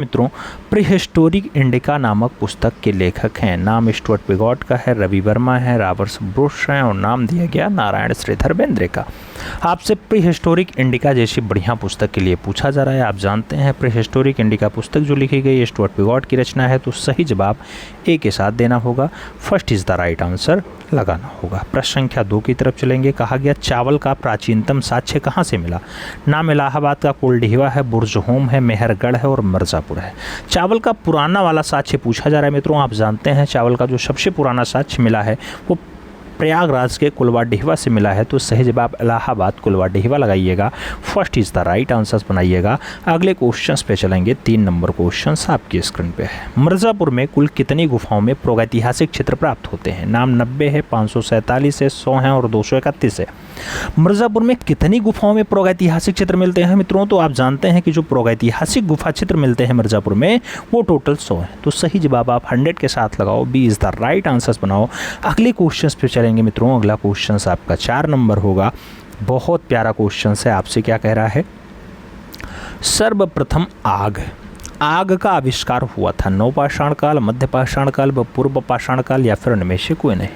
मित्रों, prehistoric indica नामक पुस्तक के लेखक हैं। नाम स्टुअर्ट पिगॉट का है, रवि वर्मा है, रॉबर्ट ब्रुश है और नाम दिया गया नारायण श्रीधर बेंद्रे का। आपसे प्रीहिस्टोरिक इंडिका जैसी बढ़िया पुस्तक के लिए पूछा जा रहा है। आप जानते हैं प्रीहिस्टोरिक इंडिका पुस्तक जो लिखी गई स्टुअर्ट पिगॉट की रचना है, तो सही जवाब ए के साथ देना होगा। First is the right answer लगाना होगा। प्रश्न संख्या 2 की तरफ चलेंगे। कहा गया चावल का प्राचीनतम साक्ष्य कहाँ से मिला? नाम इलाहाबाद का कुलडीहवा है, बुर्जहोम है, मेहरगढ़ है और मिर्ज़ापुर है। चावल का पुराना वाला साक्ष्य पूछा जा रहा है। मित्रों, आप जानते हैं चावल का जो सबसे पुराना साक्ष्य मिला है वो प्रयागराज के कुलवाडीहवा से मिला है, तो सही जवाब इलाहाबाद कुलवाडीहवा लगाइएगा। First is the right answer बनाइएगा। अगले क्वेश्चंस पे चलेंगे। 3 नंबर क्वेश्चंस आपकी स्क्रीन पे है। मिर्ज़ापुर में कुल कितनी गुफाओं में प्रागैतिहासिक चित्र प्राप्त होते हैं? नाम 90 है, 547 है, 100 है और 231 है। मिर्ज़ापुर में कितनी गुफाओं में प्रागैतिहासिक चित्र मिलते हैं? मित्रों, तो आप जानते हैं कि जो प्रागैतिहासिक गुफा चित्र मिलते हैं मिर्ज़ापुर में वो टोटल 100 है, तो सही जवाब आप 100 के साथ लगाओ। B is the right answer बनाओ। अगले क्वेश्चन पे चलेंगे मित्रों। अगला क्वेश्चन आपका 4 नंबर होगा। बहुत प्यारा क्वेश्चन है। आपसे क्या कह रहा है? सर्वप्रथम आग का आविष्कार हुआ था नवपाषाण काल, मध्य पाषाण काल, पूर्व पाषाण काल या फिर इनमें से कोई नहीं?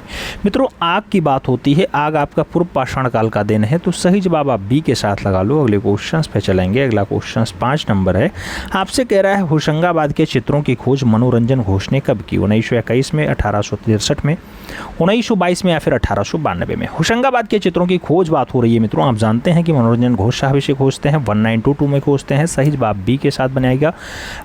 मित्रों, आग की बात होती है, आग आपका पूर्व पाषाण काल का दिन है, तो सही जवाब आप बी के साथ लगा लो। अगले क्वेश्चन पे चलेंगे। अगला क्वेश्चन 5 नंबर है। आपसे कह रहा है होशंगाबाद के चित्रों की खोज मनोरंजन घोष ने कब की? 1921 में, 1863 में, 1922 में या फिर 1892 में? होशंगाबाद के चित्रों की खोज बात हो रही है मित्रों। आप जानते हैं कि मनोरंजन घोष साहब इसे खोजते हैं, 1922 में खोजते हैं। सही जवाब बी के साथ बनाएगा।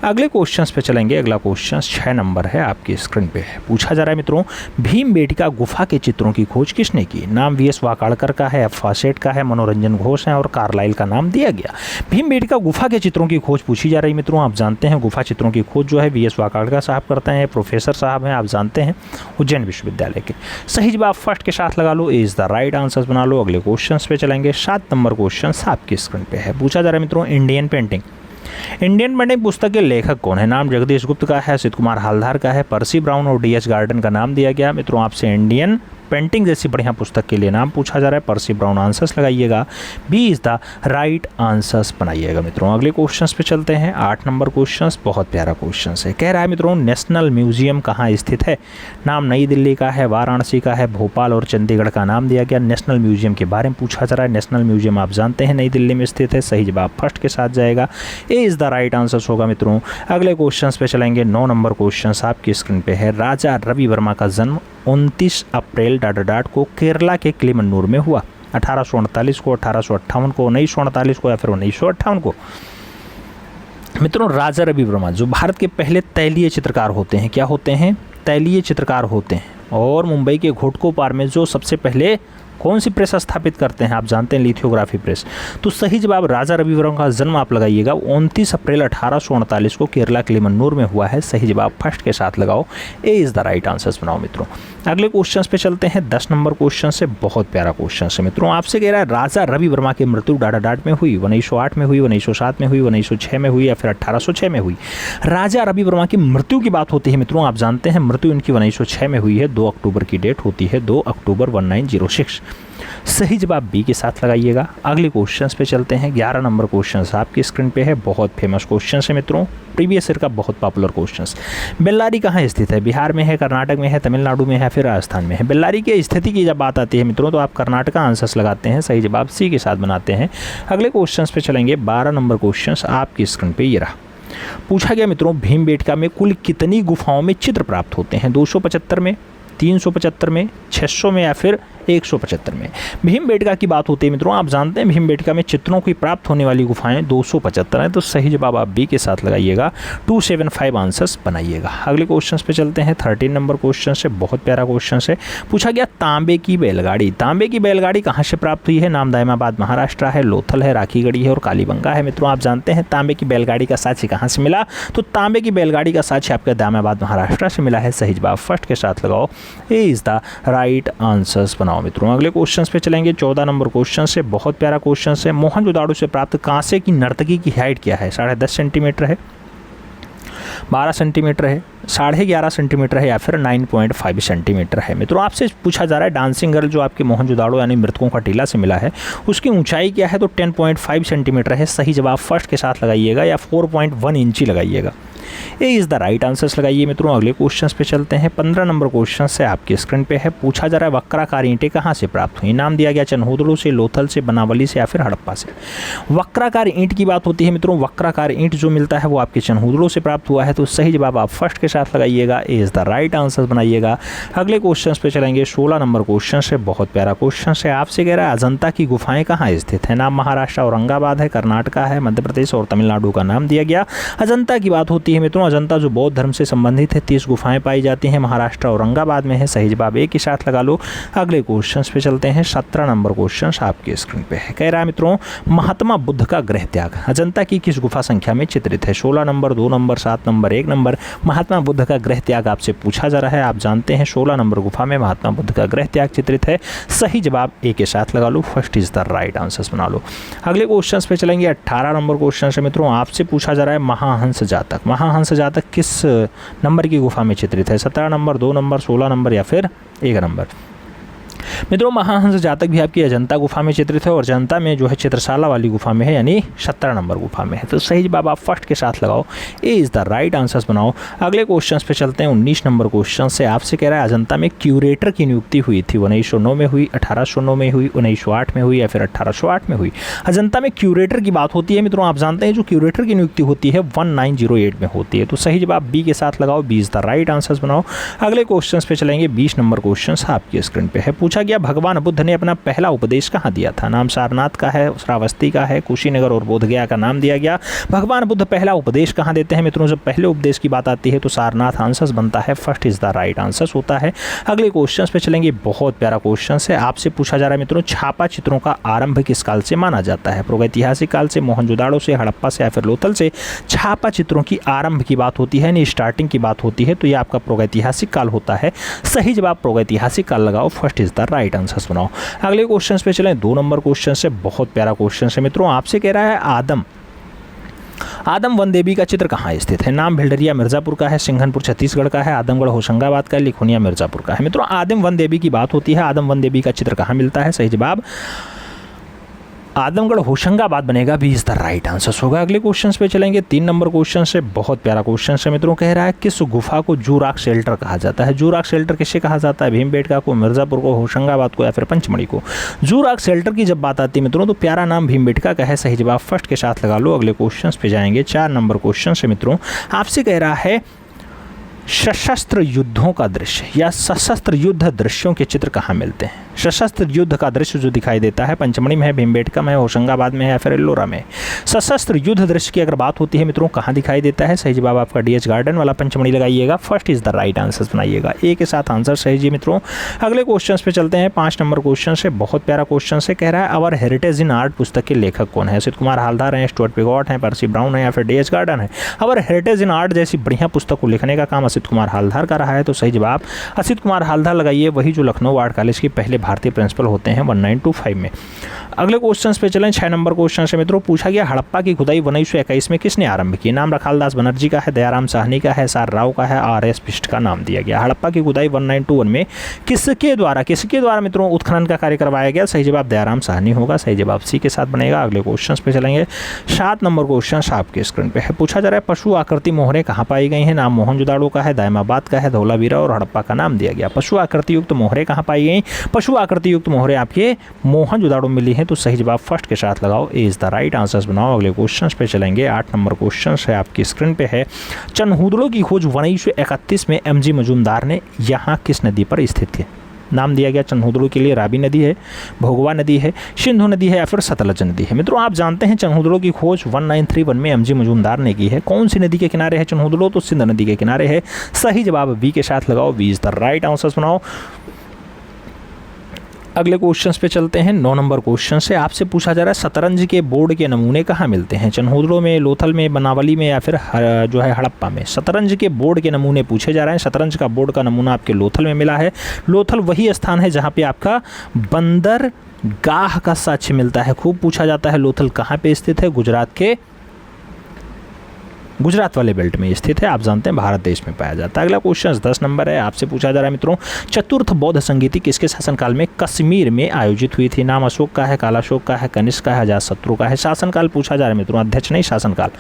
अगले क्वेश्चंस पे चलेंगे। अगला क्वेश्चन 6 नंबर है, आपकी स्क्रीन पे है। पूछा जा रहा है मित्रों, भीमबेटका गुफा के चित्रों की खोज किसने की? नाम वीएस वाकाड़कर का है, फासेट का है, मनोरंजन घोष है और कार्लाइल का नाम दिया गया। भीमबेटका गुफा के चित्रों की खोज पूछी जा रही है मित्रों। आप जानते हैं गुफा चित्रों की खोज जो है वीएस वाकाड़कर साहब करते हैं, प्रोफेसर साहब हैं, आप जानते हैं, उज्जैन विश्वविद्यालय के। सही जवाब फर्स्ट के साथ लगा लो। ए इज द राइट आंसर बना लो। अगले क्वेश्चन पे चलेंगे। 7 नंबर क्वेश्चन आपकी स्क्रीन पे है। पूछा जा रहा है मित्रों, इंडियन पेंटिंग पुस्तक के लेखक कौन है? नाम जगदीश गुप्त का है, असित कुमार हालदार का है, पर्सी ब्राउन और डीएच गार्डन का नाम दिया गया। मित्रों, आपसे इंडियन पेंटिंग जैसी बढ़िया पुस्तक के लिए नाम पूछा जा रहा है, पर्सी ब्राउन आंसर्स लगाइएगा। B is the right answers बनाइएगा। मित्रों, अगले क्वेश्चंस पे चलते हैं। 8 नंबर क्वेश्चंस बहुत प्यारा क्वेश्चन है। कह रहा है मित्रों, नेशनल म्यूजियम कहाँ स्थित है? नाम नई दिल्ली का है, वाराणसी का है, भोपाल और चंडीगढ़ का नाम दिया गया। नेशनल म्यूजियम के बारे में पूछा जा रहा है। नेशनल म्यूजियम आप जानते हैं नई दिल्ली में स्थित है। सही जवाब फर्स्ट के साथ जाएगा। ए इज द राइट आंसर होगा मित्रों। अगले क्वेश्चन पे चलेंगे। 9 नंबर क्वेश्चन आपकी स्क्रीन पे है। राजा रवि वर्मा का जन्म 29 अप्रैल को केरला के किलिमन्नूर में हुआ। 1848 को, 1858 को, 1948 को या फिर 1958 को? मित्रों, राजा रवि वर्मा जो भारत के पहले तैलीय चित्रकार होते हैं, क्या होते हैं? तैलीय चित्रकार होते हैं। और मुंबई के घोटको पार में जो सबसे पहले कौन सी प्रेस स्थापित करते हैं? आप जानते हैं लिथोग्राफी प्रेस। तो सही जवाब राजा रवि वर्मा का जन्म आप लगाइएगा 29 अप्रैल 1839 को केरला किलिमन्नूर में हुआ है। सही जवाब फर्स्ट के साथ लगाओ। ए इज द राइट आंसर बनाओ मित्रों। अगले क्वेश्चन पे चलते हैं। 10 नंबर क्वेश्चन से बहुत प्यारा क्वेश्चन है मित्रों। आपसे कह रहा है राजा रवि वर्मा की मृत्यु डाडाडाट में हुई? 1908 में हुई, 1907 में हुई, 1906 में हुई या फिर 1806 में हुई? राजा रवि वर्मा की मृत्यु की बात होती है मित्रों। आप जानते हैं मृत्यु इनकी 1906 में हुई है। 2 अक्टूबर की डेट होती है, 2 अक्टूबर 1906। सही जवाब बी के साथ लगाइएगा। अगले क्वेश्चंस पे चलते हैं। 11 नंबर क्वेश्चंस आपकी स्क्रीन पे है। बहुत फेमस क्वेश्चन है मित्रों, प्रीवियस ईयर का बहुत पॉपुलर क्वेश्चंस। बेल्लारी कहाँ स्थित है? बिहार में है, कर्नाटक में है, तमिलनाडु में है, फिर राजस्थान में है? बेल्लारी की स्थिति की जब बात आती है मित्रों तो आप कर्नाटक का आंसर्स लगाते हैं। सही जवाब सी के साथ बनाते हैं। अगले क्वेश्चंस पे चलेंगे। 12 नंबर क्वेश्चंस आपकी स्क्रीन पे ये रहा। पूछा गया मित्रों, भीमबेटका में कुल कितनी गुफाओं में चित्र प्राप्त होते हैं? 275 में, 375 में, 600 में या फिर 175 में? भीमबेटका की बात होती है मित्रों। आप जानते हैं भीमबेटका में चित्रों की प्राप्त होने वाली गुफाएं 275 हैं, तो सही जवाब आप बी के साथ लगाइएगा। 275 आंसर्स बनाइएगा। अगले क्वेश्चन पे चलते हैं। 13 नंबर क्वेश्चन से बहुत प्यारा क्वेश्चन है। पूछा गया तांबे की बैलगाड़ी कहाँ से प्राप्त हुई है? नाम दायमाबाद महाराष्ट्र है, लोथल है, राखीगढ़ी है और कालीबंगा है। मित्रों, आप जानते हैं तांबे की बैलगाड़ी का साक्ष्य कहाँ से मिला? तो तांबे की बैलगाड़ी का साक्ष्य आपका दायमाबाद महाराष्ट्र से मिला है। सही जवाब फर्स्ट के साथ लगाओ। ए इज द राइट आंसर्स बनाओ मित्रों। अगले क्वेश्चन पे चलेंगे। 14 नंबर क्वेश्चन से बहुत प्यारा क्वेश्चन है। मोहनजोदाड़ो से प्राप्त कांसे की नर्तकी की हाइट क्या है? 10.5 सेंटीमीटर है। 12 सेंटीमीटर है, 11.5 सेंटीमीटर है या फिर 9.5 सेंटीमीटर है। मित्रों आपसे पूछा जा रहा है डांसिंग गर्ल जो आपके मोहनजोदाड़ो यानी मृतकों का टीला से मिला है उसकी ऊंचाई क्या है, तो 10.5 सेंटीमीटर है। सही जवाब फर्स्ट के साथ लगाइएगा या 4.1 इंची लगाइएगा। A is the right answers लगाइए। मित्रों अगले क्वेश्चन पे चलते हैं। 15 नंबर क्वेश्चन से आपकी स्क्रीन पे है। पूछा जा रहा है वक्राकार ईंटें कहाँ से प्राप्त हुई। नाम दिया गया चनहूदड़ो से, लोथल से, बनावली से या फिर हड़प्पा से। वक्राकार ईंट की बात होती है मित्रों, वक्राकार ईंट जो मिलता है वो आपके चनहूदड़ो से प्राप्त हुआ है, तो सही जवाब आप फर्स्ट के साथ लगाइएगा। A is the right answer बनाइएगा। अगले क्वेश्चन पे चलेंगे। 16 नंबर क्वेश्चन से, बहुत प्यारा क्वेश्चन है। आपसे कह रहा है अजंता की गुफाएं कहाँ स्थित है। नाम महाराष्ट्र औरंगाबाद है, कर्नाटका है, मध्य प्रदेश और तमिलनाडु का नाम दिया गया। अजंता की बात होती है मित्रों, अजंता जो बौद्ध धर्म से संबंधित है, 30 गुफाएं पाई जाती हैं, महाराष्ट्र औरंगाबाद में है। सही जवाब एक ही साथ लगा लो। अगले क्वेश्चन पे चलते हैं। 17 नंबर क्वेश्चन आपके स्क्रीन पे है। कह रहा है मित्रों महात्मा बुद्ध का गृह त्याग अजंता की किस गुफा संख्या में चित्रित है। 16 number, 2 number, 7 number, 1 number. Mahatma Buddha का गृह त्याग आपसे पूछा जा रहा है। आप जानते हैं 16 नंबर गुफा में महात्मा बुद्ध का गृह त्याग चित्रित है। सही जवाब एक के साथ लगा लो। First is the right answer बना लो। अगले क्वेश्चन पे चलेंगे। 18 नंबर क्वेश्चन है मित्रों, आपसे पूछा जा रहा है महाहंस जातक। महाहंस जातक किस नंबर की गुफा में चित्रित है। 17 नंबर, 2 नंबर, 16 नंबर या फिर 1 नंबर। मित्रों महाहंस जातक भी आपकी अजंता गुफा में चित्रित है और अजंता में जो है चित्रशाला वाली गुफा में है, यानी 17 नंबर गुफा में है। तो सही जवाब आप फर्स्ट के साथ लगाओ। A is the right answers बनाओ। अगले क्वेश्चन पे चलते हैं। 19 नंबर क्वेश्चन से आपसे कह रहा है अजंता में क्यूरेटर की नियुक्ति हुई थी। 1909 में हुई, 1809 में हुई, 1908 में हुई या फिर 1808 में हुई। अजंता में क्यूरेटर की बात होती है मित्रों, आप जानते हैं जो क्यूरेटर की नियुक्ति होती है 1908 में होती है। तो सही जवाब बी के साथ लगाओ। B is the right answers बनाओ। अगले क्वेश्चन पे चलेंगे। 20 नंबर क्वेश्चन आपकी स्क्रीन पे है। पूछा गया भगवान बुद्ध ने अपना पहला उपदेश कहाँ दिया था। नाम सारनाथ का है, श्रावस्ती का है, कुशीनगर और बोधगया का नाम दिया गया। भगवान बुद्ध पहला उपदेश कहाँ देते हैं मित्रों, जब पहले उपदेश की बात आती है तो सारनाथ आंसर्स बनता है। First is the right answers होता है। अगले क्वेश्चन पे चलेंगे। बहुत प्यारा क्वेश्चन है। आपसे पूछा जा रहा है मित्रों छापा चित्रों का आरंभ किस काल से माना जाता है। प्रागैतिहासिक काल से, मोहनजोदाड़ो से, हड़प्पा से या फिर लोथल से। छापा चित्रों की आरंभ की बात होती है, यानी स्टार्टिंग की बात होती है, तो ये आपका प्रागैतिहासिक काल होता है। सही जवाब प्रागैतिहासिक काल लगाओ। First is the right answers बनाओ। अगले क्वेश्चन पे चलें। 2 नंबर क्वेश्चन से, बहुत प्यारा क्वेश्चन है मित्रों। आपसे कह रहा है आदम वन देवी का चित्र कहाँ स्थित है। नाम भिलडरिया मिर्जापुर का है, सिंघनपुर छत्तीसगढ़ का है, आदमगढ़ होशंगाबाद का है, लिखुनिया मिर्जापुर का है। मित्रों आदम वन देवी की बात होती है। आदम वन देवी का चित्र कहाँ मिलता है। सही जवाब आदमगढ़ होशंगाबाद बनेगा। B is the right answer होगा। अगले क्वेश्चन पे चलेंगे। 3 नंबर क्वेश्चन से, बहुत प्यारा क्वेश्चन है मित्रों। कह रहा है किस गुफा को जूराक शेल्टर कहा जाता है। जूराक शेल्टर किसे कहा जाता है। भीमबेटका को, मिर्जापुर को, होशंगाबाद को या फिर पंचमढ़ी को। जूराक शेल्टर की जब बात आती है मित्रों तो प्यारा नाम भीमबेटका का है। सही जवाब फर्स्ट के साथ लगा लो। अगले क्वेश्चन पे जाएंगे। 4 नंबर क्वेश्चन से मित्रों, आपसे कह रहा है सशस्त्र युद्धों का दृश्य या सशस्त्र युद्ध दृश्यों के चित्र कहाँ मिलते हैं। सशस्त्र युद्ध का दृश्य जो दिखाई देता है पंचमढ़ी में है, भीमबेटका में है, होशंगाबाद में है या फिर एल्लोरा में। सशस्त्र युद्ध दृश्य की अगर बात होती है मित्रों कहाँ दिखाई देता है। सही जवाब आपका डीएच गार्डन वाला पंचमढ़ी लगाइएगा। First is the right answer बनाइएगा। ए के साथ आंसर सही जी मित्रों। अगले क्वेश्चन पे चलते हैं। 5 नंबर क्वेश्चन से, बहुत प्यारा क्वेश्चन से। कह रहा है अवर हेरिटेज इन आर्ट पुस्तक के लेखक कौन है। असित कुमार हालदार हैं, स्टुअर्ट पिगॉट हैं, पर्सी ब्राउन है या फिर डीएच गार्डन है। अवर हेरिटेज इन आर्ट जैसी बढ़िया पुस्तक को लिखने का काम असित कुमार हालदार का रहा है। तो सही जवाब असित कुमार हालदार लगाइए। वही जो लखनऊ आर्ट कॉलेज के पहले भारतीय प्रिंसिपल होते हैं 1925 में। अगले क्वेश्चन पे चलें। 6 नंबर क्वेश्चन से मित्रों, पूछा गया हड़प्पा की खुदाई 1921 में किसने आरंभ की। नाम रखालदास बनर्जी का है, दयाराम साहनी का है, सार राव का है, आर.एस. बिष्ट का नाम दिया गया। हड़प्पा की खुदाई 1921 में किसके द्वारा मित्रों उत्खनन का कार्य करवाया गया। सही जवाब दयाराम साहनी होगा। सही जवाब सी के साथ बनेगा। अगले क्वेश्चन पे चलेंगे। 7 नंबर क्वेश्चन आपके स्क्रीन पे है। पूछा जा रहा है पशु आकृति मोहरें कहाँ पाई गई हैं। नाम मोहनजोदाड़ो का है, दायमाबाद का है, धौलावीरा और हड़प्पा का नाम दिया गया। पशु आकृति युक्त मोहरें कहाँ पाई गई। पशु आकृति युक्त मोहरें आपके मोहनजोदाड़ो मिली है। तो सही जवाब फर्स्ट के साथ लगाओ। ए इज द राइट आंसर्स बनाओ। अगले क्वेश्चन पे चलेंगे। 8 नंबर क्वेश्चन है आपकी स्क्रीन पे है। चनहूदड़ो की खोज 1931 में एमजी मजूमदार ने यहाँ किस नदी पर स्थित है। नाम दिया गया चनहूदड़ो के लिए रावी नदी है, भोगवा नदी है, सिंधु नदी है या फिर सतलज नदी है। मित्रों आप जानते हैं चनहूदड़ो की खोज 1931 में एमजी मजूमदार ने की है। कौन सी नदी के किनारे है चनहूदड़ो, तो सिंध नदी के किनारे है। सही जवाब बी के साथ लगाओ। B is the right answers बनाओ। अगले क्वेश्चंस पे चलते हैं। 9 नंबर क्वेश्चन से आपसे पूछा जा रहा है शतरंज के बोर्ड के नमूने कहाँ मिलते हैं। चनहूदड़ो में, लोथल में, बनावली में या फिर जो है हड़प्पा में। शतरंज के बोर्ड के नमूने पूछे जा रहे हैं। शतरंज का बोर्ड का नमूना आपके लोथल में मिला है। लोथल वही स्थान है जहाँ पे आपका बंदरगाह का साक्ष्य मिलता है। खूब पूछा जाता है लोथल कहाँ पे स्थित है। गुजरात के गुजरात वाले बेल्ट में स्थित है, आप जानते हैं भारत देश में पाया जाता है। अगला क्वेश्चन 10 नंबर है, आपसे पूछा जा रहा है मित्रों, चतुर्थ बौद्ध संगीति किसके शासनकाल में कश्मीर में आयोजित हुई थी? नाम अशोक का है, कालाशोक का है, कनिष्क का है, अजातशत्रु का है। शासनकाल पूछा जा रहा है मित्रों, अध्यक्ष नहीं, शासनकाल।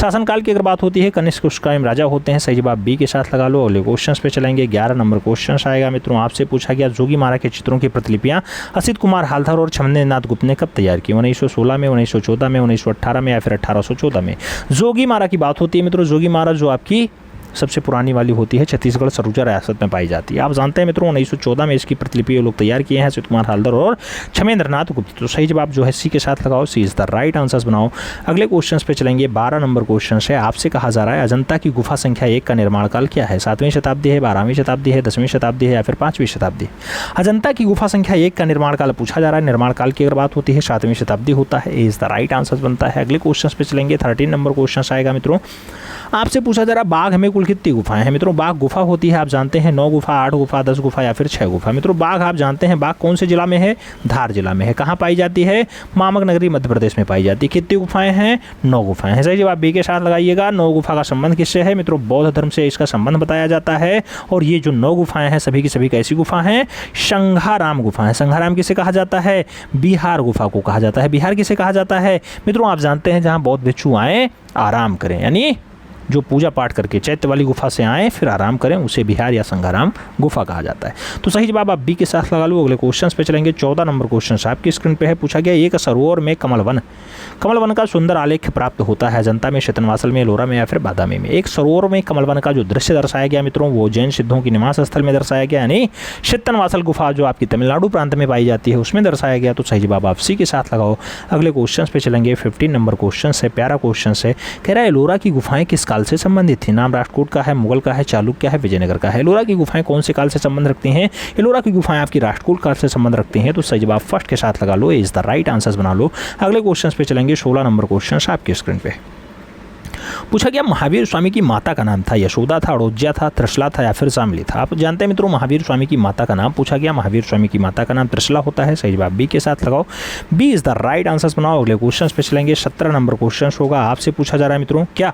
शासनकाल की अगर बात होती है कनिष्क उस टाइम राजा होते हैं, सही जवाब बी के साथ लगा लो। अगले क्वेश्चन पे चलेंगे, 11 नंबर क्वेश्चन आएगा मित्रों, आपसे पूछा गया जोगी मारा के चित्रों की प्रतिलिपियां असित कुमार हालधर और छमनेनाथ गुप्त ने कब तैयार की? 1916 में, 1914 में, 1918 में या फिर 1814 में? जोगी मारा की बात होती है मित्रों, जोगी मारा जो आपकी सबसे पुरानी वाली होती है, छत्तीसगढ़ सरूजा रियासत में पाई जाती है। आप जानते हैं मित्रों 1914 में इसकी प्रतिलिपि लोग तैयार किए हैं, असित कुमार हालधर और छमेंद्रनाथ गुप्त। तो सही जवाब जो है सी के साथ लगाओ, सी इज द राइट आंसर्स बनाओ। अगले क्वेश्चन पे चलेंगे, 12 नंबर क्वेश्चन है, आपसे कहा जा रहा है अजंता की गुफा संख्या 1 का निर्माण काल क्या है? 7वीं शताब्दी है, 12वीं शताब्दी है, 10वीं शताब्दी है या फिर 5वीं शताब्दी? अजंता की गुफा संख्या 1 का निर्माण काल पूछा जा रहा है, निर्माण काल की अगर बात होती है 7वीं शताब्दी होता है, इज द राइट आंसर बनता है। अगले क्वेश्चन पे चलेंगे, 13 नंबर क्वेश्चन आएगा मित्रों, आपसे पूछा जा रहा है बाघ में कुल कितनी गुफाएं हैं? मित्रों बाघ गुफा होती है, आप जानते हैं 9 गुफा, 8 गुफा, 10 गुफा या फिर 6 गुफा। मित्रों बाघ आप जानते हैं, बाघ कौन से जिला में है? धार जिला में है। कहाँ पाई जाती है? मामक नगरी मध्य प्रदेश में पाई जाती है। कितनी गुफाएं हैं? 9 गुफाएं हैं। सही जवाब बी के साथ लगाइएगा। 9 गुफा का संबंध किससे है? मित्रों बौद्ध धर्म से इसका संबंध बताया जाता है। और ये जो 9 गुफाएं हैं सभी की सभी कैसी गुफा हैं? संघाराम गुफा है। संघाराम किसे कहा जाता है? बिहार गुफा को कहा जाता है। बिहार किसे कहा जाता है? मित्रों आप जानते हैं जहाँ बौद्ध भिक्षु आए आराम करें, यानी जो पूजा पाठ करके चैत्य वाली गुफा से आए फिर आराम करें, उसे बिहार या संघाराम गुफा कहा जाता है। तो सही जवाब आप बी के साथ लगा लो। अगले क्वेश्चन पे चलेंगे, 14 नंबर क्वेश्चन आपकी स्क्रीन पे है, पूछा गया एक सरोवर में कमल वन का सुंदर आलेख प्राप्त होता है अजंता में, शेतनवासल में, एलोरा में या फिर बादामी में? एक सरोवर में कमल वन का जो दृश्य दर्शाया गया मित्रों वो जैन सिद्धों की निवास स्थल में दर्शाया गया, यानी शेतनवासल गुफा जो आपकी तमिलनाडु प्रांत में पाई जाती है उसमें दर्शाया गया। तो सही जवाब आप सी के साथ लगाओ। अगले क्वेश्चन पे चलेंगे, 15 नंबर क्वेश्चन है, प्यारा क्वेश्चन है, कह रहा है एलोरा की गुफाएं किस काल से संबंधित थी? नाम राष्ट्रकूट का है, मुगल का है, चालुक्य है, विजयनगर का है? एलोरा की गुफाएं कौन से काल से संबंध रखती हैं? एलोरा की गुफाएं आपकी राष्ट्रकूट काल से संबंध रखती हैं। तो सही जवाब फर्स्ट के साथ लगा लो, इज द राइट आंसर्स बना लो। अगले क्वेश्चन पे चलेंगे, 16 नंबर क्वेश्चन आपकी स्क्रीन पे पूछा गया महावीर स्वामी की माता का नाम था? यशोदा था, अड़ोज्या था, त्रिशला था या फिर शामली था? आप जानते हैं मित्रों महावीर स्वामी की माता का नाम पूछा गया, महावीर स्वामी की माता का नाम त्रिशला होता है। सही जवाब बी के साथ लगाओ, B is the right answers बनाओ। अगले क्वेश्चन पे चलेंगे, 17 नंबर क्वेश्चन होगा, आपसे पूछा जा रहा है मित्रों क्या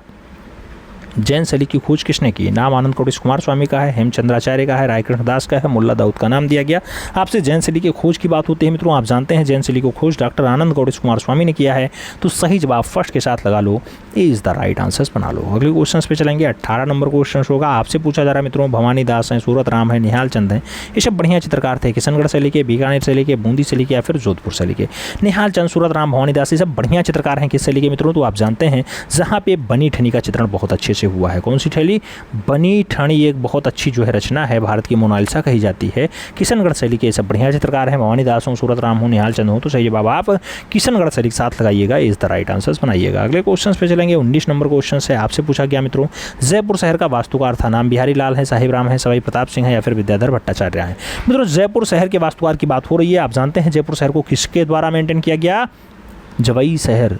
जैन शैली की खोज किसने की? नाम आनंद कौटिक कुमार स्वामी का है, हेमचंद्राचार्य का है, रायकृष्ण दास का है, मुल्ला दाऊद का नाम दिया गया। आपसे जैन शैली की खोज की बात होती है मित्रों, आप जानते हैं जैन शैली को खोज डॉक्टर आनंद कौटिक कुमार स्वामी ने किया है। तो सही जवाब फर्स्ट के साथ लगा लो, ए इज द राइट आंसर्स बना लो। अगले क्वेश्चन पे चलेंगे, 18 नंबर क्वेश्चन होगा, आपसे पूछा जा रहा है मित्रों भवानी दास हैं, सूरत राम है, निहाल चंद हैं, ये सब बढ़िया चित्रकार थे, किशनगढ़ शैली के, बीकानेर शैली के, बूंदी शैली के या फिर जोधपुर शैली के? निहाल चंद, सूरत राम, भवानी दास ये सब बढ़िया चित्रकार हैं किस शैली के मित्रों? तो आप जानते हैं जहाँ पे बनी ठनी का चित्रण बहुत अच्छे से हुआ है। कौन सी शैली? बनी ठनी एक बहुत अच्छी जो है रचना है, भारत की मोनालिसा कही जाती है। किशनगढ़ शैली के सब बढ़िया चित्रकार हैं, भवानी दास हो, सूरत राम हो, निहाल चंद हो। तो सही जवाब आप किशनगढ़ शैली के साथ लगाइएगा, इज द राइट आंसर्स बनाइएगा। अगले क्वेश्चन पे चलेंगे, 19 नंबर क्वेश्चन से आपसे पूछा गया मित्रों जयपुर शहर का वास्तुकार था? नाम बिहारी लाल है, साहिब राम है, सवाई प्रताप सिंह है या फिर विद्याधर भट्टाचार्य है? मित्रों जयपुर शहर के वास्तुकार की बात हो रही है। आप जानते हैं जयपुर शहर को किसके द्वारा मेंटेन किया गया? जवई शहर।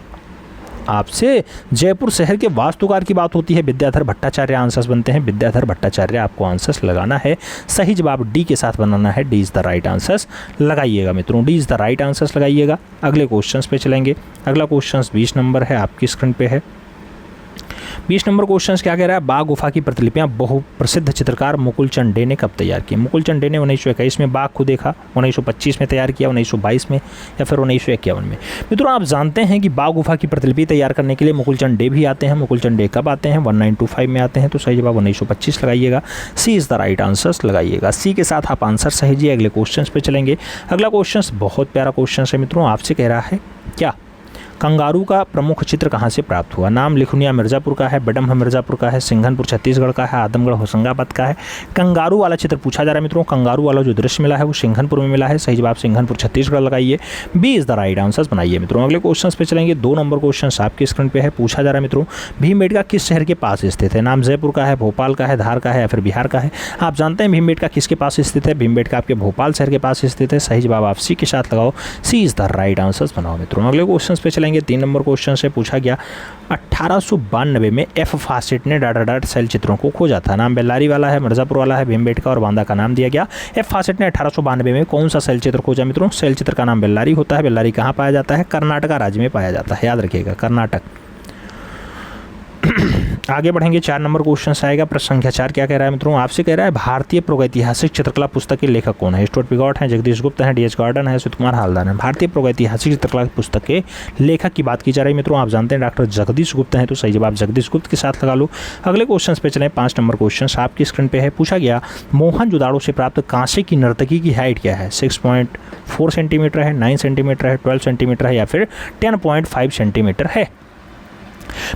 आपसे जयपुर शहर के वास्तुकार की बात होती है, विद्याधर भट्टाचार्य आंसर्स बनते हैं, विद्याधर भट्टाचार्य आपको आंसर्स लगाना है। सही जवाब डी के साथ बनाना है, D is the right answers लगाइएगा मित्रों, D is the right answers लगाइएगा। अगले क्वेश्चंस पे चलेंगे, अगला क्वेश्चन 20 नंबर है, आपकी स्क्रीन पे है। 20 नंबर क्वेश्चन क्या कह रहा है? बाघ गुफा की प्रतिलिपियां बहु प्रसिद्ध चित्रकार मुकुलचंद डे ने कब तैयार की? मुकुलचंद डे ने 1921 में बाघ को देखा, 1925 में तैयार किया, 1922 में या फिर 1951 में? मित्रों आप जानते हैं कि बाघ गुफा की प्रतिलिपि तैयार करने के लिए मुकुलचंद डे भी आते हैं। मुकुलचंद डे कब आते हैं? 1925 में आते हैं। तो सही जवाब 1925 लगाइएगा, सी इज द राइट आंसर्स लगाइएगा, सी के साथ आप आंसर सही। अगले क्वेश्चन पे चलेंगे, अगला क्वेश्चन बहुत प्यारा क्वेश्चन है मित्रों, आपसे कह रहा है क्या कंगारू का प्रमुख चित्र कहाँ से प्राप्त हुआ? नाम लिखुनिया मिर्ज़ापुर का है, बडम्ह मिर्ज़ापुर का है, सिंघनपुर छत्तीसगढ़ का है, आदमगढ़ होशंगाबाद का है? कंगारू वाला चित्र पूछा जा रहा है मित्रों, कंगारू वाला जो दृश्य मिला है वो सिंघनपुर में मिला है। सही जवाब सिंघनपुर छत्तीसगढ़ लगाइए, B is the right answers बनाइए मित्रों। अगले क्वेश्चन पे चलेंगे, 2 नंबर क्वेश्चन आपकी स्क्रीन पे है, पूछा जा रहा है मित्रों भीमबेटका किस शहर के पास स्थित है? नाम जयपुर का है, भोपाल का है, धार का है या फिर बिहार का है? आप जानते हैं भीमबेटका किसके पास स्थित है? भीमबेटका आपके भोपाल शहर के पास स्थित है। सही जवाब आप सी के साथ लगाओ, सी इज द राइट आंसर्स बनाओ मित्रों। अगले क्वेश्चन पे चलेंगे, 3 नंबर क्वेश्चन से पूछा गया 1892 में एफ फासेट ने डाटा सेल चित्रों को खोजा था। नाम बेल्लारी वाला है, मिर्जापुर वाला है, भीमबेटका और बांदा का नाम दिया गया। एफ फासेट ने 1892 में कौन सा सेल चित्र खोजा मित्रों? सेल चित्र का नाम बेल्लारी होता है। बेल्लारी कहाँ पाया जाता है? कर्नाटक राज्य में पाया जाता है, याद रखिएगा कर्नाटक। आगे बढ़ेंगे, 4 नंबर क्वेश्चन आएगा। प्रश्न संख्या 4 क्या कह रहा है मित्रों, आपसे कह रहा है भारतीय प्रागैतिहासिक चित्रकला पुस्तक के लेखक कौन है। स्टुअर्ट पिगॉट है, जगदीश गुप्त है, डी.एच. गार्डन है, सुशील कुमार हालदार है। भारतीय प्रागैतिहासिक चित्रकला पुस्तक के लेखक की बात की जा रही है मित्रों, आप जानते हैं डॉक्टर जगदीश गुप्त हैं, तो सही जवाब जगदीश गुप्त के साथ लगा लो। अगले क्वेश्चन पे चलें, 5 नंबर क्वेश्चन आपकी स्क्रीन पे है। पूछा गया मोहनजोदाड़ो से प्राप्त कांसे की नर्तकी की हाइट क्या है। 6.4 सेंटीमीटर है, 9 सेंटीमीटर है, 12 सेंटीमीटर है या फिर 10.5 सेंटीमीटर है।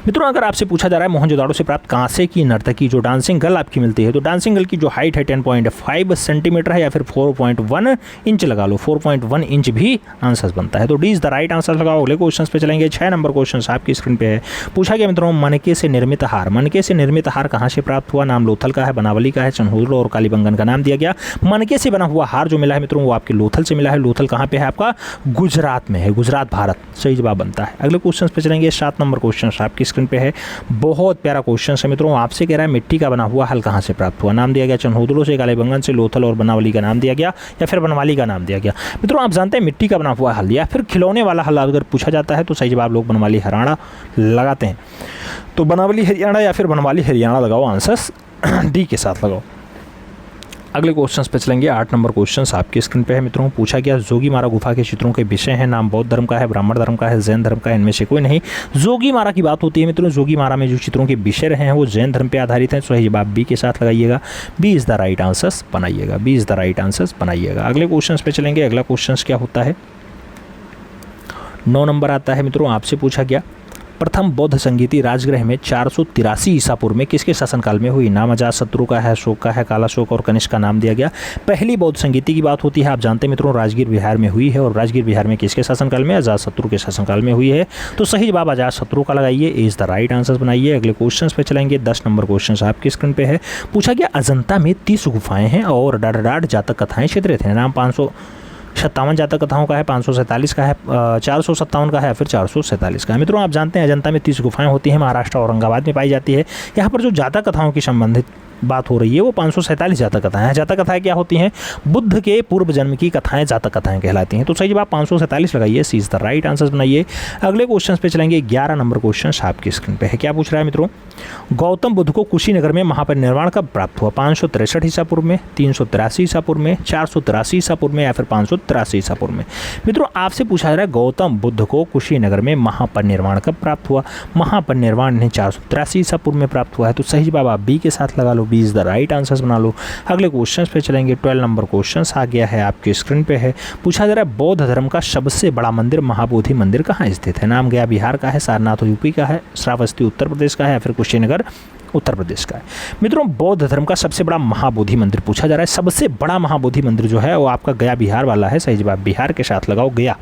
मित्रों अगर आपसे पूछा जा रहा है मोहनजोदाड़ो से प्राप्त कांसे की नर्तकी जो डांसिंग गर्ल आपकी मिलती है, तो डांसिंग गर्ल की जो हाइट है 10.5 सेंटीमीटर है या फिर 4.1 इंच लगा लो। 4.1 इंच भी आंसर बनता है, तो D is the right answer लगाओ। अगले क्वेश्चन पे चलेंगे, 6 नंबर क्वेश्चन आपकी स्क्रीन पे है। पूछा गया मित्रों मनके से निर्मित हार, मनके से निर्मित हार कहाँ से प्राप्त हुआ। नाम लोथल का है, बनावली का है, चन्होदड़ो और कालीबंगन का नाम दिया गया। मनके से बना हुआ हार जो मिला है मित्रों वो आपके लोथल से मिला है। लोथल कहाँ पे है आपका, गुजरात में है, गुजरात भारत, सही जवाब बनता है। अगले क्वेश्चन पे चलेंगे, 7 नंबर क्वेश्चन आपकी स्क्रीन पे है। बहुत प्यारा क्वेश्चन है मित्रों, आपसे कह रहा है मिट्टी का बना हुआ हल कहाँ से प्राप्त हुआ। नाम दिया गया चन्होदड़ो से, कालीबंगन से, लोथल और बनावली का नाम दिया गया या फिर बनवाली का नाम दिया गया। मित्रों आप जानते हैं मिट्टी का बना हुआ हल या फिर खिलौने वाला हल अगर पूछा जाता है तो सही जवाब लोग बनवाली हरियाणा लगाते हैं, तो बनावली हरियाणा या फिर बनवाली हरियाणा लगाओ, आंसर डी के साथ लगाओ। अगले क्वेश्चंस पे चलेंगे, 8 नंबर क्वेश्चंस आपकी स्क्रीन पे है मित्रों। पूछा गया जोगीमारा गुफा के चित्रों के विषय हैं। नाम बौद्ध धर्म का है, ब्राह्मण धर्म का है, जैन धर्म का है, इनमें से कोई नहीं। जोगीमारा की बात होती है मित्रों, जोगीमारा में जो चित्रों के विषय रहे हैं वो जैन धर्म पे आधारित हैं, सही जवाब बी के साथ लगाइएगा। B is the right answers बनाइएगा, B is the right answers बनाइएगा। अगले क्वेश्चन पे चलेंगे, अगला क्वेश्चन क्या होता है, 9 नंबर आता है मित्रों। आपसे पूछा गया प्रथम बौद्ध संगीति राजगृह में 483 ईसा पूर्व में किसके शासनकाल में हुई। नाम अजातशत्रु का है, अशोक का है, कालाशोक और कनिष्क का नाम दिया गया। पहली बौद्ध संगीति की बात होती है, आप जानते हैं मित्रों राजगीर बिहार में हुई है, और राजगीर बिहार में किसके शासनकाल में, अजातशत्रु के शासनकाल में हुई है, तो सही जवाब अजातशत्रु का लगाइए, इज द राइट आंसर बनाइए। अगले क्वेश्चन पे चलेंगे, 10 नंबर क्वेश्चन आपकी स्क्रीन पे है। पूछा गया अजंता में 30 गुफाएं हैं और 1.5 जातक कथाएं चित्रित हैं। नाम 557 जातक कथाओं का है, 547 का है, 457 का है, फिर 447 का है। मित्रों आप जानते हैं अजंता में 30 गुफाएं होती हैं, महाराष्ट्र औरंगाबाद में पाई जाती है। यहाँ पर जो जातक कथाओं की संबंधित बात हो रही है वो 547 जातक कथाएं हैं। जातक कथाएं क्या होती हैं, बुद्ध के पूर्व जन्म की कथाएं जातक कथाएं कहलाती हैं, तो सही जवाब 547 लगाइए, सी इज द राइट आंसर बनाइए। अगले क्वेश्चन पे चलेंगे, 11 नंबर क्वेश्चन आपकी स्क्रीन पे है। क्या पूछ रहा है मित्रों, गौतम बुद्ध को कुशीनगर में महापरिनिर्वाण कब प्राप्त हुआ। 563 ईसा पूर्व में, 383 ईसा पूर्व में, 483 ईसा पूर्व में या फिर 583 ईसा पूर्व में। मित्रों आपसे पूछा जा रहा है गौतम बुद्ध को कुशीनगर में महापरिनिर्वाण कब प्राप्त हुआ। महापरिनिर्वाण इन्हें 483 ईसा पूर्व में प्राप्त हुआ है, तो सही जवाब आप बी के साथ लगा लो, B is the right answers बना लो। अगले क्वेश्चन पे चलेंगे, 12 नंबर क्वेश्चन आ गया है आपके स्क्रीन पे है। पूछा जा रहा है बौद्ध धर्म का सबसे बड़ा मंदिर महाबोधि मंदिर कहाँ स्थित है। नाम गया बिहार का है, सारनाथ यूपी का है, श्रावस्ती उत्तर प्रदेश का है या फिर कुशीनगर उत्तर प्रदेश का है। मित्रों बौद्ध धर्म का सबसे बड़ा महाबोधि मंदिर पूछा जा रहा है, सबसे बड़ा महाबोधि मंदिर जो है वो आपका गया बिहार वाला है, सही जवाब बिहार के साथ लगाओ, गया,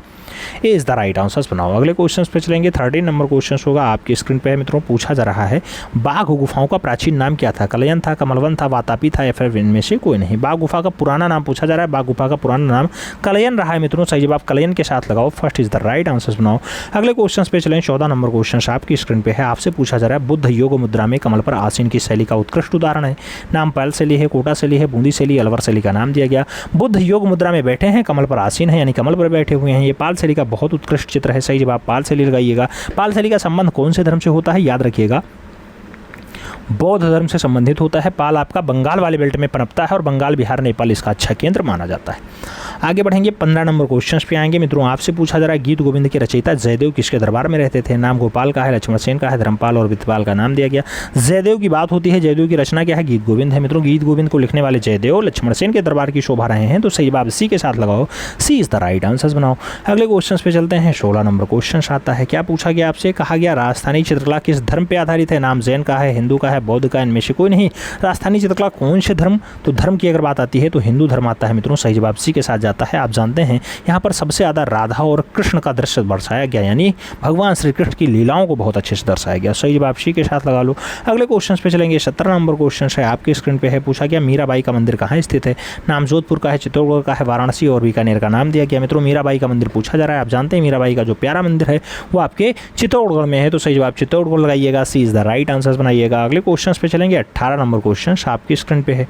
ए इज द राइट आंसर्स बनाओ। अगले क्वेश्चन पे चलेंगे, 13 नंबर क्वेश्चन होगा आपकी स्क्रीन पे है मित्रों। पूछा जा रहा है बाघ गुफाओं का प्राचीन नाम क्या था। कलयन था, कमलवन था, वातापी था या फिर इनमें से कोई नहीं। बाघ गुफा का पुराना नाम पूछा जा रहा है, बाघ गुफा का पुराना नाम कलयन रहा है मित्रों, सही जवाब कलयन के साथ लगाओ, first is the right answers बनाओ। अगले क्वेश्चन पे चलेंगे, 14 नंबर क्वेश्चन आपकी स्क्रीन पे है। आपसे पूछा जा रहा है बुद्ध योग मुद्रा में कमल पर आसीन की शैली का उत्कृष्ट उदाहरण है। नाम पाल शैली है, कोटा शैली है, बूंदी शैली, अलवर शैली का नाम दिया गया। बुद्ध योग मुद्रा में बैठे हैं, कमल पर आसीन है यानी कमल पर बैठे हुए हैं, ये पाल शैली का बहुत उत्कृष्ट चित्र है, सही जवाब पाल शैली लगाइएगा। पाल शैली का संबंध कौन से धर्म से होता है, याद रखिएगा बौद्ध धर्म से संबंधित होता है। पाल आपका बंगाल वाले बेल्ट में पनपता है और बंगाल बिहार नेपाल इसका अच्छा केंद्र माना जाता है। आगे बढ़ेंगे, 15 नंबर क्वेश्चन पे आएंगे मित्रों। आपसे पूछा जा रहा है गीत गोविंद के रचयिता जयदेव किसके दरबार में रहते थे। नाम गोपाल का है, लक्ष्मण सेन का है, धर्मपाल और वितपाल का नाम दिया गया। जयदेव की बात होती है, जयदेव की रचना क्या है, गीत गोविंद है मित्रों। गीत गोविंद को लिखने वाले जयदेव लक्ष्मण सेन के दरबार की शोभा रहे हैं, तो सही जवाब सी के साथ लगाओ, सी इज द राइट आंसर बनाओ। अगले क्वेश्चन पे चलते हैं, 16 नंबर क्वेश्चन आता है। क्या पूछा गया आपसे, कहा गया राजस्थानी चित्रकला किस धर्म पे आधारित है। नाम जैन का है, हिंदू का है, बौद्ध का, इनमें से कोई नहीं। राजस्थानी चित्रकला कौन से धर्म, तो धर्म की अगर बात आती है तो हिंदू धर्म आता है मित्रों, सही जवाब सी के साथ जाता है। आप जानते हैं यहाँ पर सबसे ज़्यादा राधा और कृष्ण का दृश्य दर्शाया गया, यानी भगवान श्री कृष्ण की लीलाओं को बहुत अच्छे से दर्शाया गया, सही जवाब सी के साथ लगा लो। अगले क्वेश्चन पे चलेंगे, 17 नंबर क्वेश्चन है आपके स्क्रीन पे है। पूछा गया मीराबाई का मंदिर कहाँ स्थित है। नाम जोधपुर का है, चित्तौड़गढ़ का है, वाराणसी और बीकानेर का नाम दिया गया मित्रों। मीराबाई का मंदिर पूछा जा रहा है, आप जानते हैं मीराबाई का जो प्यारा मंदिर है वो आपके चित्तौड़गढ़ में है, तो सही जवाब चित्तौड़गढ़ लगाइएगा, सी इज द राइट आंसर बनाइएगा। अगले क्वेश्चन पे चलेंगे, 18 नंबर क्वेश्चन आपकी स्क्रीन पे है।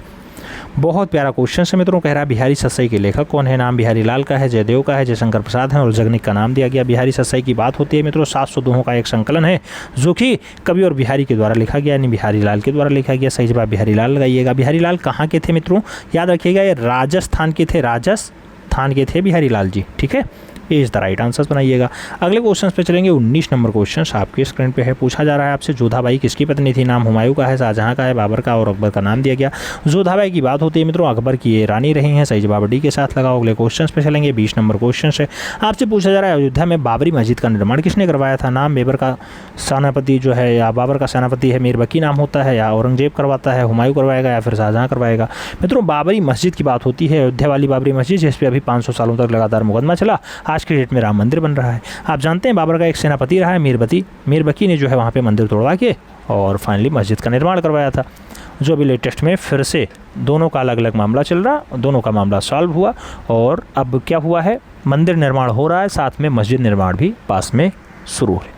बहुत प्यारा क्वेश्चन है मित्रों। कह रहा है बिहारी ससाई के लेखक कौन है? नाम बिहारी लाल का है, जयदेव का है, जयशंकर प्रसाद है और जगनिक का नाम दिया गया। बिहारी ससाई की बात होती है मित्रों 700 दोहों का एक संकलन है जो कि कवि और बिहारी के द्वारा लिखा गया, यानी बिहारी लाल के द्वारा लिखा गया। सही जवाब बिहारी लाल लगाइएगा। बिहारी लाल कहाँ के थे मित्रों? याद रखिएगा, ये राजस्थान के थे, राजस्थान के थे बिहारी लाल जी। ठीक है, ये इज द राइट आंसर बनाइएगा। अगले क्वेश्चन पे चलेंगे। 19 नंबर क्वेश्चन आपके स्क्रीन पे है। पूछा जा रहा है आपसे जोधाबाई किसकी पत्नी थी? नाम हुमायूं का है, शाहजहां का है, बाबर का और अकबर का नाम दिया गया। जोधाबाई की बात होती है मित्रों अकबर की ये रानी रही हैं। सही जवाब डी के साथ लगाओ। अगले क्वेश्चन पे चलेंगे। 20 नंबर क्वेश्चन है। आपसे पूछा जा रहा है अयोध्या में बाबरी मस्जिद का निर्माण किसने करवाया था? नाम बेबर का सेनापति जो है या बाबर का सेनापति है, मीरबकी नाम होता है, या औरंगजेब करवाता है, हुमायूं करवाएगा या फिर शाहजहां करवाएगा? मित्रों बाबरी मस्जिद की बात होती है, अयोध्या वाली बाबरी मस्जिद जिस पर अभी 500 सालों तक लगातार मुकदमा चला। आज की डेट में राम मंदिर बन रहा है। आप जानते हैं बाबर का एक सेनापति रहा है मीरबकी ने जो है वहाँ पे मंदिर तोड़वा के और फाइनली मस्जिद का निर्माण करवाया था, जो अभी लेटेस्ट में फिर से दोनों का अलग अलग मामला चल रहा, दोनों का मामला सॉल्व हुआ और अब क्या हुआ है, मंदिर निर्माण हो रहा है, साथ में मस्जिद निर्माण भी पास में शुरू है।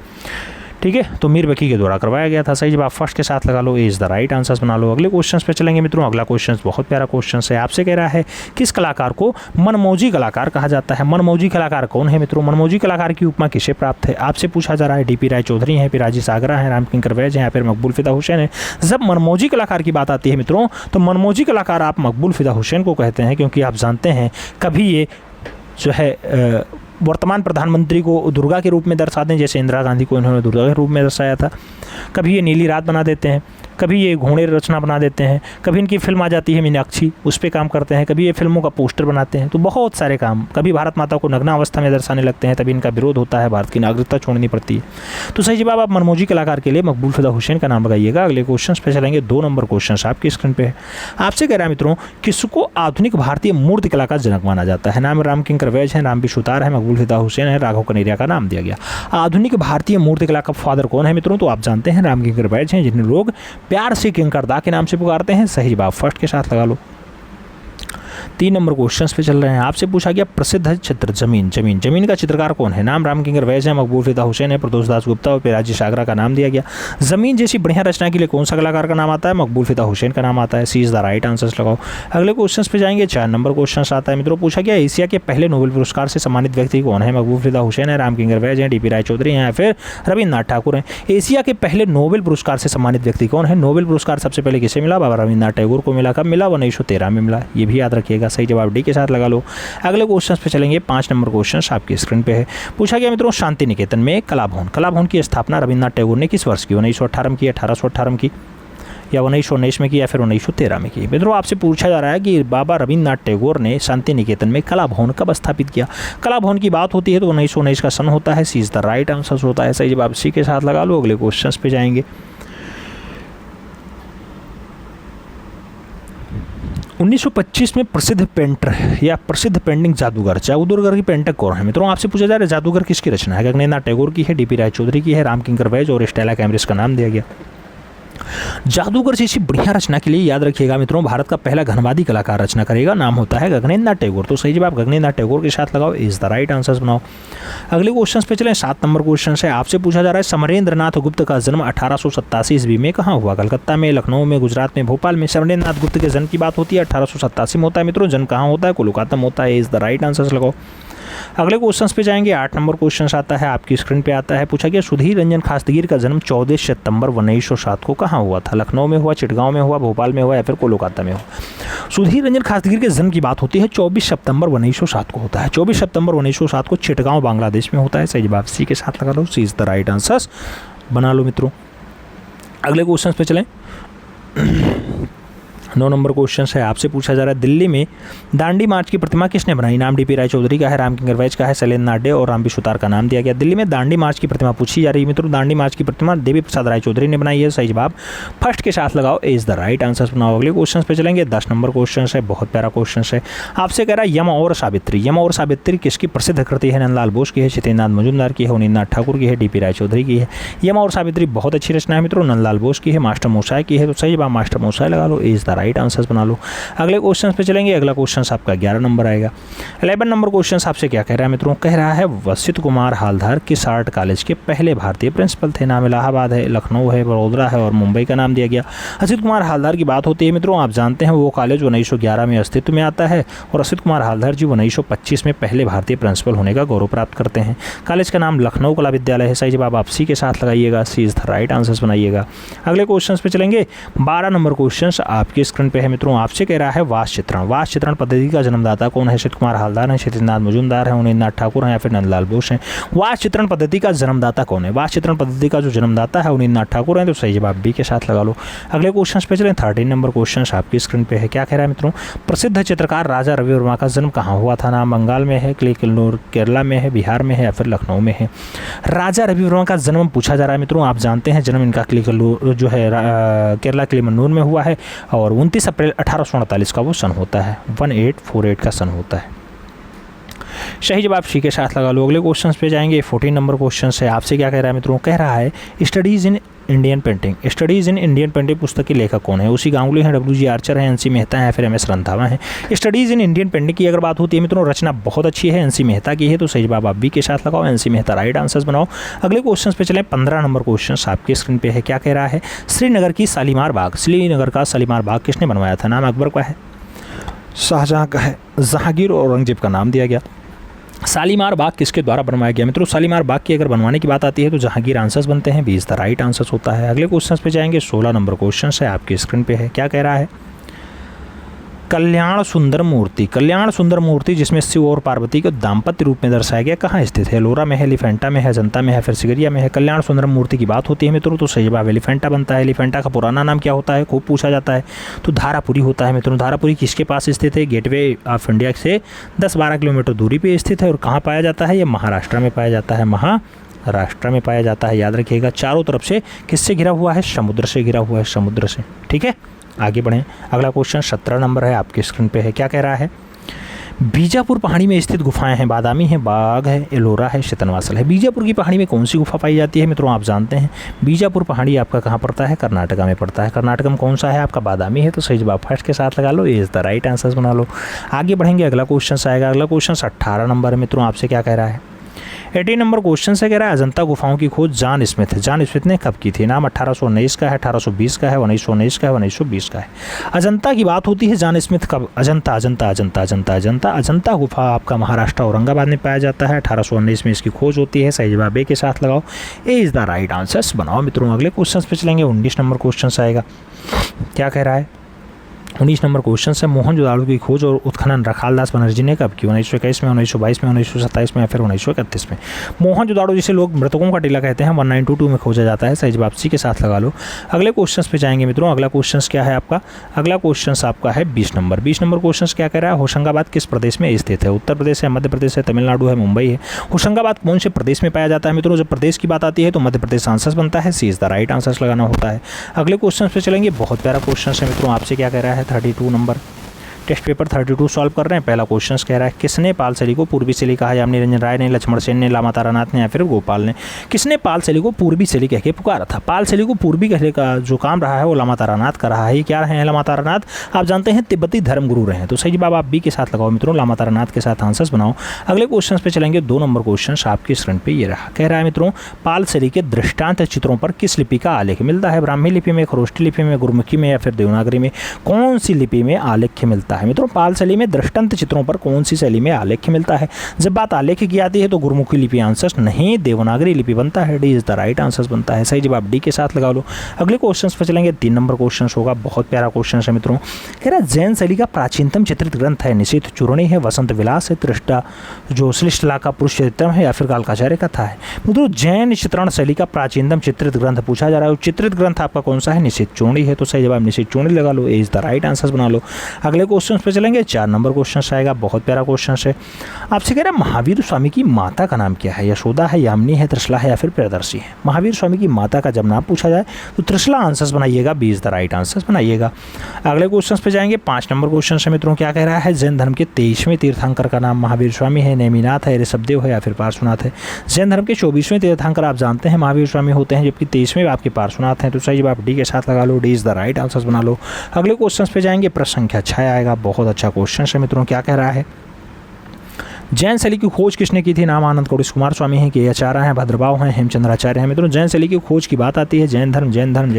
ठीक है, तो मीरबकी के द्वारा करवाया गया था। सही जवाब फर्स्ट के साथ लगा लो, इज द राइट आंसर बना लो। अगले क्वेश्चन पे चलेंगे मित्रों। अगला क्वेश्चन बहुत प्यारा क्वेश्चन है। आपसे कह रहा है किस कलाकार को मनमौजी कलाकार कहा जाता है? मनमौजी कलाकार कौन है मित्रों? मनमौजी कलाकार की उपमा किसे प्राप्त है? आपसे पूछा जा रहा है डीपी राय चौधरी हैं, पिराजी सागरा हैं, रामकिंकर वैज हैं या फिर मकबूल फिदा हुसैन है। जब मनमौजी कलाकार की बात आती है मित्रों तो मनमौजी कलाकार आप मकबूल फिदा हुसैन को कहते हैं, क्योंकि आप जानते हैं कभी ये जो है वर्तमान प्रधानमंत्री को दुर्गा के रूप में दर्शाते हैं, जैसे इंदिरा गांधी को इन्होंने दुर्गा के रूप में दर्शाया था। कभी ये नीली रात बना देते हैं, कभी ये घोड़े रचना बना देते हैं, कभी इनकी फिल्म आ जाती है मीनाक्षी, उस पर काम करते हैं, कभी ये फिल्मों का पोस्टर बनाते हैं, तो बहुत सारे काम। कभी भारत माता को नग्न अवस्था में दर्शाने लगते हैं, तभी इनका विरोध होता है, भारत की नागरिकता छोड़नी पड़ती है। तो सही जवाब आप मनमौजी कलाकार के लिए मकबूल फिदा हुसैन का नाम लगाइएगा। अगले क्वेश्चन पे चलेंगे। 2 नंबर क्वेश्चन आपकी स्क्रीन पे है। आपसे कह रहा है मित्रों किसको आधुनिक भारतीय मूर्ति कला का जनक माना जाता है? नाम रामकिंकर वैज है, राम सुतार है, मकबूल फिदा हुसैन है, राघव कनेरिया का नाम दिया गया। आधुनिक भारतीय मूर्ति कला का फादर कौन है मित्रों? तो आप जानते हैं रामकिंकर वैज हैं, जिन्हें लोग प्यार से किंकर दा के नाम से पुकारते हैं। सही जवाब फर्स्ट के साथ लगा लो। 3 नंबर क्वेश्चन पे चल रहे हैं। आपसे पूछा गया प्रसिद्ध चित्र जमीन का चित्रकार कौन है? नाम रामकिंकर वैज है, मकबूल फिदा हुसैन है, प्रदोष दास गुप्ता और पिराजी सागरा का नाम दिया गया। जमीन जैसी बढ़िया रचना के लिए कौन सा कलाकार का नाम आता है? मकबूल फिदा हुसैन का नाम आता है। सी इज द राइट आंसर लगाओ। अगले क्वेश्चन पे जाएंगे। 4 नंबर क्वेश्चन आता है मित्रों। पूछा गया एशिया के पहले नोबेल पुरस्कार से सम्मानित व्यक्ति कौन है? मकबूल फिदा हुसैन है, रामकिंकर वैज है, डीपी राय चौधरी हैं या फिर रविन्द्रनाथ ठाकुर हैं। एशिया के पहले नोबेल पुरस्कार से सम्मानित व्यक्ति कौन है? नोबेल पुरस्कार सबसे पहले किसे मिला? बाबा रविन्द्रनाथ टैगोर को मिला। कब मिला? 1913 में मिला। ये भी याद रखिएगा। सही जवाब डी के साथ लगा लो। अगले क्वेश्चन पे चलेंगे। 5 नंबर क्वेश्चन आपकी स्क्रीन पे है। पूछा गया मित्रों शांति निकेतन में कला भवन की स्थापना रविन्द्रनाथ टैगोर ने किस वर्ष की? 1918 में की, 1818 में की, या 1919 में की, या फिर 1913 में की? मित्रों आपसे पूछा जा रहा है कि बाबा रविन्द्रनाथ टैगोर ने शांति निकेतन में कला भवन कब स्थापित किया? कला भवन की बात होती है तो 1919 का सन होता है। सी इज द राइट आंसर होता है। सही जवाब सी के साथ लगा लो। अगले क्वेश्चन पे जाएंगे। 1925 में प्रसिद्ध पेंटर या प्रसिद्ध पेंटिंग जादूगर की पेंटर कौन है? मित्रों आपसे पूछा जा रहा है जादूगर किसकी रचना है? गगनेन्द्रनाथ टैगोर की है, डीपी राय चौधरी की है, रामकिंकर वैज और स्टेला कैम्ब्रिज का नाम दिया गया। जादूगर जैसी बढ़िया रचना के लिए याद रखिएगा मित्रों भारत का पहला घनवादी कलाकार रचना करेगा, नाम होता है गगनेन्द्रनाथ टैगोर। तो सही जवाब गगनेन्द्रनाथ टैगोर के साथ लगाओ, इज द राइट आंसर बनाओ। अगले क्वेश्चन पे चलें। 7 नंबर क्वेश्चन है। आपसे पूछा जा रहा है समरेंद्रनाथ गुप्त का जन्म 1887 ईस्वी में कहाँ हुआ? कलकत्ता में, लखनऊ में, गुजरात में, भोपाल में। समरेंद्रनाथ गुप्त के जन्म की बात होती है 1887 में होता है मित्रों। जन्म कहाँ होता है? कोलकाता में होता है। इज द राइट आंसर लगाओ। अगले क्वेश्चन पे जाएंगे। 8 नंबर क्वेश्चन आता है आपकी स्क्रीन पे आता है। पूछा गया सुधीर रंजन खासगीर का जन्म 14 सितंबर 1907 को कहाँ हुआ था? लखनऊ में हुआ, चिटगांव में हुआ, भोपाल में हुआ या फिर कोलकाता में हुआ? सुधीर रंजन खासगीर के जन्म की बात होती है 24 सितंबर 1907 को होता है। 24 सितंबर 1907 को चिटगांव बांग्लादेश में होता है। सही जवाब सी के साथ लगा लो, सी इज द राइट आंसर बना लो मित्रों। अगले क्वेश्चन पे चलें। 9 नंबर क्वेश्चन है। आपसे पूछा जा रहा है दिल्ली में दांडी मार्च की प्रतिमा किसने बनाई? नाम डीपी राय चौधरी का है, रामकिंकर वैज का है, शैलेंद्रनाथ डे और राम सुतार का नाम दिया गया। दिल्ली में दांडी मार्च की प्रतिमा पूछी जा रही है मित्रों। दांडी मार्च की प्रतिमा देवी प्रसाद राय चौधरी ने बनाई है। सही जवाब फर्स्ट के साथ लगाओ, इज द राइट आंसर बनाओ। अगले क्वेश्चन पे चलेंगे। 10 नंबर क्वेश्चन है, बहुत प्यारा क्वेश्चन है। आपसे कह रहा है यम और सावित्री किसकी प्रसिद्ध कृति है? नंदलाल बोस की है, चितेंद्रनाथ मजूमदार की है, उन्नीनाथ ठाकुर की है, डीपी राय चौधरी की है। यम और सावित्री बहुत अच्छी रचना है मित्रों। नंदलाल बोस की है, मास्टर मोसाय की है। तो सही जवाब मास्टर मोसाय लगा लो, is the right right answers बना लो। अगले क्वेश्चन पे चलेंगे। अगला क्वेश्चन आपका 11 नंबर आएगा। 11 नंबर क्वेश्चन आपसे क्या कह रहा है मित्रों, कह रहा है वशिष्ठ कुमार हालदार किस आर्ट कॉलेज के पहले भारतीय प्रिंसिपल थे। नाम इलाहाबाद है, लखनऊ है, बड़ोदरा है और मुंबई का नाम दिया गया। असित कुमार हालदार की बात होती है मित्रों, आप जानते हैं वो कॉलेज 1911 में अस्तित्व में आता है और असित कुमार हालदार जी 1925 में पहले भारतीय प्रिंसिपल होने का गौरव प्राप्त करते हैं। कॉलेज का नाम लखनऊ कला विद्यालय है। सही जवाब आप सी के साथ लगाइएगा, सी इज द राइट आंसर्स बनाइएगा। अगले क्वेश्चन पे चलेंगे। 12 नंबर क्वेश्चन आपकी स्क्रीन पे है मित्रों, आपसे कह रहा है वास चित्रण पद्धति का जन्मदाता कौन है। असित कुमार हालदार है, क्षितिजनाथ मुजुमदार है, उन्नीनाथ ठाकुर हैं या फिर नंदलाल बोस हैं। वास चित्रण पद्धति का जन्मदाता कौन है। वास चित्रण पद्धति का जो जन्मदाता है उन्नीनाथ ठाकुर हैं, तो सही जवाब बी के साथ लगा लो। अगले क्वेश्चन पे चलें। 13 नंबर क्वेश्चन आपकी स्क्रीन पे है, क्या कह रहा है मित्रों, प्रसिद्ध चित्रकार राजा रवि वर्मा का जन्म कहाँ हुआ था। नाम बंगाल में है, किल्लूर केरला में है, बिहार में है या फिर लखनऊ में है। राजा रवि वर्मा का जन्म पूछा जा रहा है मित्रों, आप जानते हैं जन्म इनका किल्लूर जो है केरला किलिमन्नूर में हुआ है और 29 अप्रैल 1848 का वो सन होता है, 1848 का सन होता है। सही जवाब सी के साथ लगा लो। अगले क्वेश्चन पे जाएंगे। 14 नंबर क्वेश्चन है, आपसे क्या कह रहा है मित्रों, कह रहा है studies in Indian painting. Studies in Indian painting पुस्तक के लेखक कौन है। उसी गांगुली हैं, डब्ल्यू.जी. आर्चर हैं, एन.सी. मेहता हैं या फिर एम.एस. रंधावा हैं। स्टडीज़ इन इंडियन पेंटिंग की अगर बात होती है मित्रों, रचना बहुत अच्छी है, एन.सी. मेहता की है, तो सही जवाब आप बी के साथ लगाओ, एन.सी. मेहता राइट आंसर्स बनाओ। अगले क्वेश्चन पे चलें। 15 नंबर क्वेश्चन आपके स्क्रीन पे है, क्या कह रहा है, श्रीनगर की शालीमार बाग। श्रीनगर का शालीमार बाग किसने बनवाया था। नाम अकबर का है, शाहजहाँ का है, जहांगीर और औरंगजेब का नाम दिया गया। शालीमार बाग किसके द्वारा बनवाया गया मित्रों, शालीमार बाग की अगर बनवाने की बात आती है तो जहांगीर आंसर्स बनते हैं, 20 द राइट आंसर्स होता है। अगले क्वेश्चन पे जाएंगे। 16 नंबर क्वेश्चन है आपकी स्क्रीन पे है, क्या कह रहा है, कल्याण सुंदर मूर्ति। कल्याण सुंदर मूर्ति जिसमें शिव और पार्वती को दाम्पत्य रूप में दर्शाया गया कहाँ स्थित है। एलोरा में है, एलिफेंटा में है, अजंता में है, फिर सिगरिया में है। कल्याण सुंदर मूर्ति की बात होती है मित्रों, तो सही जवाब एलिफेंटा बनता है। एलिफेंटा का पुराना नाम क्या होता है, खूब पूछा जाता है, तो धारापुरी होता है मित्रों। धारापुरी किसके पास स्थित है, गेटवे ऑफ इंडिया से 10-12 किलोमीटर दूरी पर स्थित है और कहाँ पाया जाता है, ये महाराष्ट्र में पाया जाता है, महाराष्ट्र में पाया जाता है। याद रखिएगा, चारों तरफ से किससे घिरा हुआ है, समुद्र से घिरा हुआ है, समुद्र से। ठीक है, आगे बढ़ें। अगला क्वेश्चन 17 नंबर है आपकी स्क्रीन पे है, क्या कह रहा है, बीजापुर पहाड़ी में स्थित गुफाएं हैं। बादामी है, बाघ है, एलोरा है, शीतनवासल है। बीजापुर की पहाड़ी में कौन सी गुफा पाई जाती है मित्रों, आप जानते हैं बीजापुर पहाड़ी आपका कहाँ पड़ता है, कर्नाटका में पड़ता है। कर्नाटक में कौन सा है आपका, बादामी है, तो सही जवाब फर्स्ट के साथ लगा लो, इज द राइट आंसर्स बना लो। आगे बढ़ेंगे। अगला क्वेश्चन आएगा। अगला क्वेश्चन 18 नंबर है मित्रों, आपसे क्या कह रहा है, 18 नंबर क्वेश्चन से कह रहा है अजंता गुफाओं की खोज जॉन स्मिथ ने कब की थी। नाम 1819 का है, 1820 का है, 1919 का है, 1920 का है। अजंता की बात होती है, जॉन स्मिथ कब, अजंता गुफा आपका महाराष्ट्र औरंगाबाद में पाया जाता है, 1819 में इसकी खोज होती है। सही जवाब ए के साथ लगाओ, ए इज द राइट आंसर्स बनाओ मित्रों। अगले क्वेश्चन पे चलेंगे। 19 नंबर क्वेश्चन आएगा, क्या कह रहा है, 19 नंबर क्वेश्चन से मोहनजोदाड़ो की खोज और उत्खनन रखालदास बनर्जी ने कब की, 1921 में, 1922 में, 1927 में या फिर 1931 में। मोहनजोदाड़ो जिसे लोग मृतकों का टीला कहते हैं, 1922 में खोजा जाता है। सही जवाब सी के साथ लगा लो। अगले क्वेश्चन पे जाएंगे मित्रों। अगला क्वेश्चन क्या है आपका, अगला क्वेश्चन आपका है 20 नंबर। 20 नंबर क्वेश्चन क्या कह रहा है, होशंगाबाद किस प्रदेश में स्थित है। उत्तर प्रदेश है, मध्य प्रदेश है, तमिलनाडु है, मुंबई है। होशंगाबाद कौन से प्रदेश में पाया जाता है मित्रों, जब प्रदेश की बात आती है तो मध्य प्रदेश आंसर्स बनता है, सी इज द राइट आंसर्स लगाना होता है। अगले क्वेश्चन पे चलेंगे। बहुत प्यारा क्वेश्चन है मित्रों, आपसे क्या कह रहा है, 32 नंबर टेस्ट पेपर 32 सॉल्व कर रहे हैं। पहला क्वेश्चन कह रहा है, किसने पालसली को पूर्वी शैली कहा। यामिनी रंजन राय ने, लक्ष्मण सेन ने, लामा तारानाथ ने या फिर गोपाल ने। किसने पालसली को पूर्वी शैली कह के पुकारा था। पालसली को पूर्वी कहने का जो काम रहा है वो लामा तारानाथ का रहा है। ये क्या रहे हैं लामा तारानाथ, आप जानते हैं तिब्बती धर्मगुरु रहे हैं, तो सही जवाब आप बी के साथ लगाओ मित्रों, लामा तारानाथ के साथ आंसर्स बनाओ। अगले क्वेश्चन पे चलेंगे। 2 नंबर क्वेश्चन आपके स्क्रीन पे ये रहा, कह रहा है मित्रों, पालसली के दृष्टांत चित्रों पर किस लिपि का आलेख मिलता है। ब्राह्मी लिपि में, खरोष्ठी लिपि में, गुरमुखी में या फिर देवनागरी में। कौन सी लिपि में आलेख्य मिलता है मित्रों, पालसली में दृष्टांत चित्रों पर कौन सी शैली में आलेख्य मिलता है। जब बात आलेख्य की आती है तो गुरमुखी लिपि आंसर्स नहीं, देवनागरी लिपि बनता है, D is the right answers बनता है। सही जवाब डी के साथ लगा लो। अगले क्वेश्चन पर चलेंगे। 3 नंबर क्वेश्चन होगा, बहुत प्यारा क्वेश्चन है मित्रों, कह रहा है जैन शैली का प्राचीनतम चित्रित ग्रंथ है। निशित चूर्णी है, वसंत विलास है, त्रिष्टा जो श्लिष्टला का पुरुष चरित्रम है या फिर कालकाचार्य कथा है। मित्रों जैन चित्रण शैली का प्राचीनतम चित्रित ग्रंथ पूछा जा रहा है, चित्रित ग्रंथ आपका कौन सा है, निशित चूर्णी है, तो सही जवाब निशित चूर्णी लगा लो, ए इज द राइट आंसर्स बना लो। अगले क्वेश्चन क्वेश्चन पे चलेंगे। 4 नंबर क्वेश्चन आएगा, बहुत प्यारा क्वेश्चन है। आपसे कह रहे हैं महावीर स्वामी की माता का नाम क्या है? यशोदा है, यामिनी है, त्रिशला है या फिर प्रियदर्शी है? महावीर स्वामी की माता का जब नाम पूछा जाए तो त्रिशला आंसर्स बनाइएगा, 20 द राइट आंसर्स बनाइएगा। अगले क्वेश्चन पे जाएंगे। 5 नंबर क्वेश्चन है मित्रों, क्या कह रहा है? जैन धर्म के 23वें तीर्थंकर का नाम महावीर स्वामी है, नेमिनाथ है, ऋषभदेव है या फिर पार्श्वनाथ है? जैन धर्म के 24वें तीर्थंकर आप जानते हैं महावीर स्वामी होते हैं, जबकि 23वें आपके पार्श्वनाथ हैं। तो सही जवाब डी के साथ लगा लो, D is the right answers बना लो। अगले क्वेश्चन पे जाएंगे। प्रश्न संख्या 6 आएगा, बहुत अच्छा क्वेश्चन है मित्रों। क्या कह रहा है? जैन शैली की खोज किसने की थी? नाम आनंद कौटिक कुमार स्वामी हैं, के आचार्य हैं, भद्रभाव हैं, हेमचंद्राचार्य हैं। मित्रों जैन शैली की खोज की बात आती है, जैन धर्म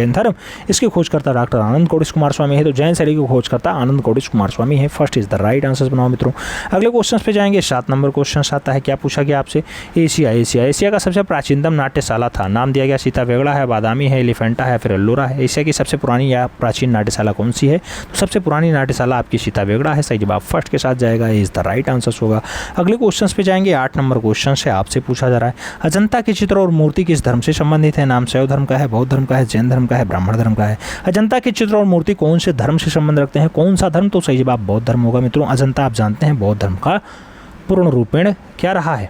इसकी खोज करता डॉक्टर आनंद कौटिक कुमार स्वामी है। तो जैन शैली की खोज करता आनंद कौटिक कुमार स्वामी है, first is the right answer बनाओ मित्रों। अगले क्वेश्चन पे जाएंगे। 7 नंबर क्वेश्चन आता है, क्या पूछा गया आपसे? एशिया का सबसे प्राचीनतम नाट्यशाला था, नाम दिया गया सीता वेगड़ा है, बादामी है, एलिफेंटा है, फिर एल्लोरा है। एशिया की सबसे पुरानी या प्राचीन नाट्यशाला कौन सी है? तो सबसे पुरानी नाट्यशाला आपकी सीता वेगड़ा है, सही जवाब फर्स्ट के साथ जाएगा, इज द राइट आंसर होगा। अगले क्वेश्चन पे जाएंगे। 8 नंबर क्वेश्चन से आपसे पूछा जा रहा है, अजंता के चित्र और मूर्ति किस धर्म से संबंधित है? नाम शैव धर्म का है, बौद्ध धर्म का है, जैन धर्म का है, ब्राह्मण धर्म का है? अजंता के चित्र और मूर्ति कौन से धर्म से संबंध रखते हैं? कौन सा धर्म? तो सही जवाब बौद्ध धर्म होगा मित्रों। अजंता आप जानते हैं बौद्ध धर्म का पूर्ण रूपेण क्या रहा है?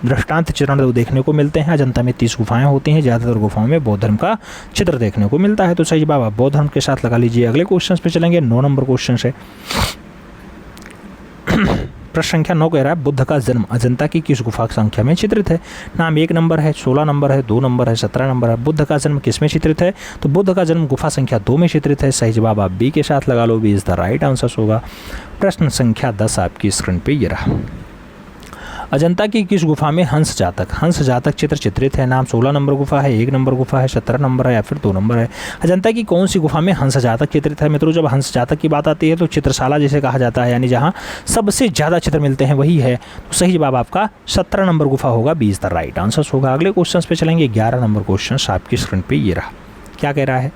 दृष्टांत चित्रण देखने को मिलते हैं। अजंता में 30 गुफाएं होती हैं, ज़्यादातर गुफाओं में बौद्ध धर्म का चित्र देखने को मिलता है। तो सही जवाब आप बौद्ध धर्म के साथ लगा लीजिए। अगले क्वेश्चन पे चलेंगे। 9 नंबर क्वेश्चन से प्रश्न संख्या 9 कह रहा है, बुद्ध का जन्म अजंता की किस गुफा संख्या में चित्रित है? नाम 1 नंबर है, 16 नंबर है, 2 नंबर है, 17 नंबर है। बुद्ध का जन्म किस में चित्रित है? तो बुद्ध का जन्म गुफा संख्या 2 में चित्रित है, सही जवाब आप बी के साथ लगा लो, B is the right answer होगा। प्रश्न संख्या 10 आपकी स्क्रीन पे ये रहा, अजंता की किस गुफा में हंस जातक चित्र चित्रित है? नाम 16 नंबर गुफा है, 1 नंबर गुफा है, 17 नंबर है या फिर 2 नंबर है? अजंता की कौन सी गुफा में हंस जातक चित्रित है? मित्रों जब हंस जातक की बात आती है तो चित्रशाला जिसे कहा जाता है, यानी जहाँ सबसे ज़्यादा चित्र मिलते हैं वही है। तो सही जवाब आपका 17 नंबर गुफा होगा, 20 द राइट आंसर होगा। अगले क्वेश्चन पे चलेंगे। 11 नंबर क्वेश्चन आपकी स्क्रीन पर ये रहा, क्या कह रहा है?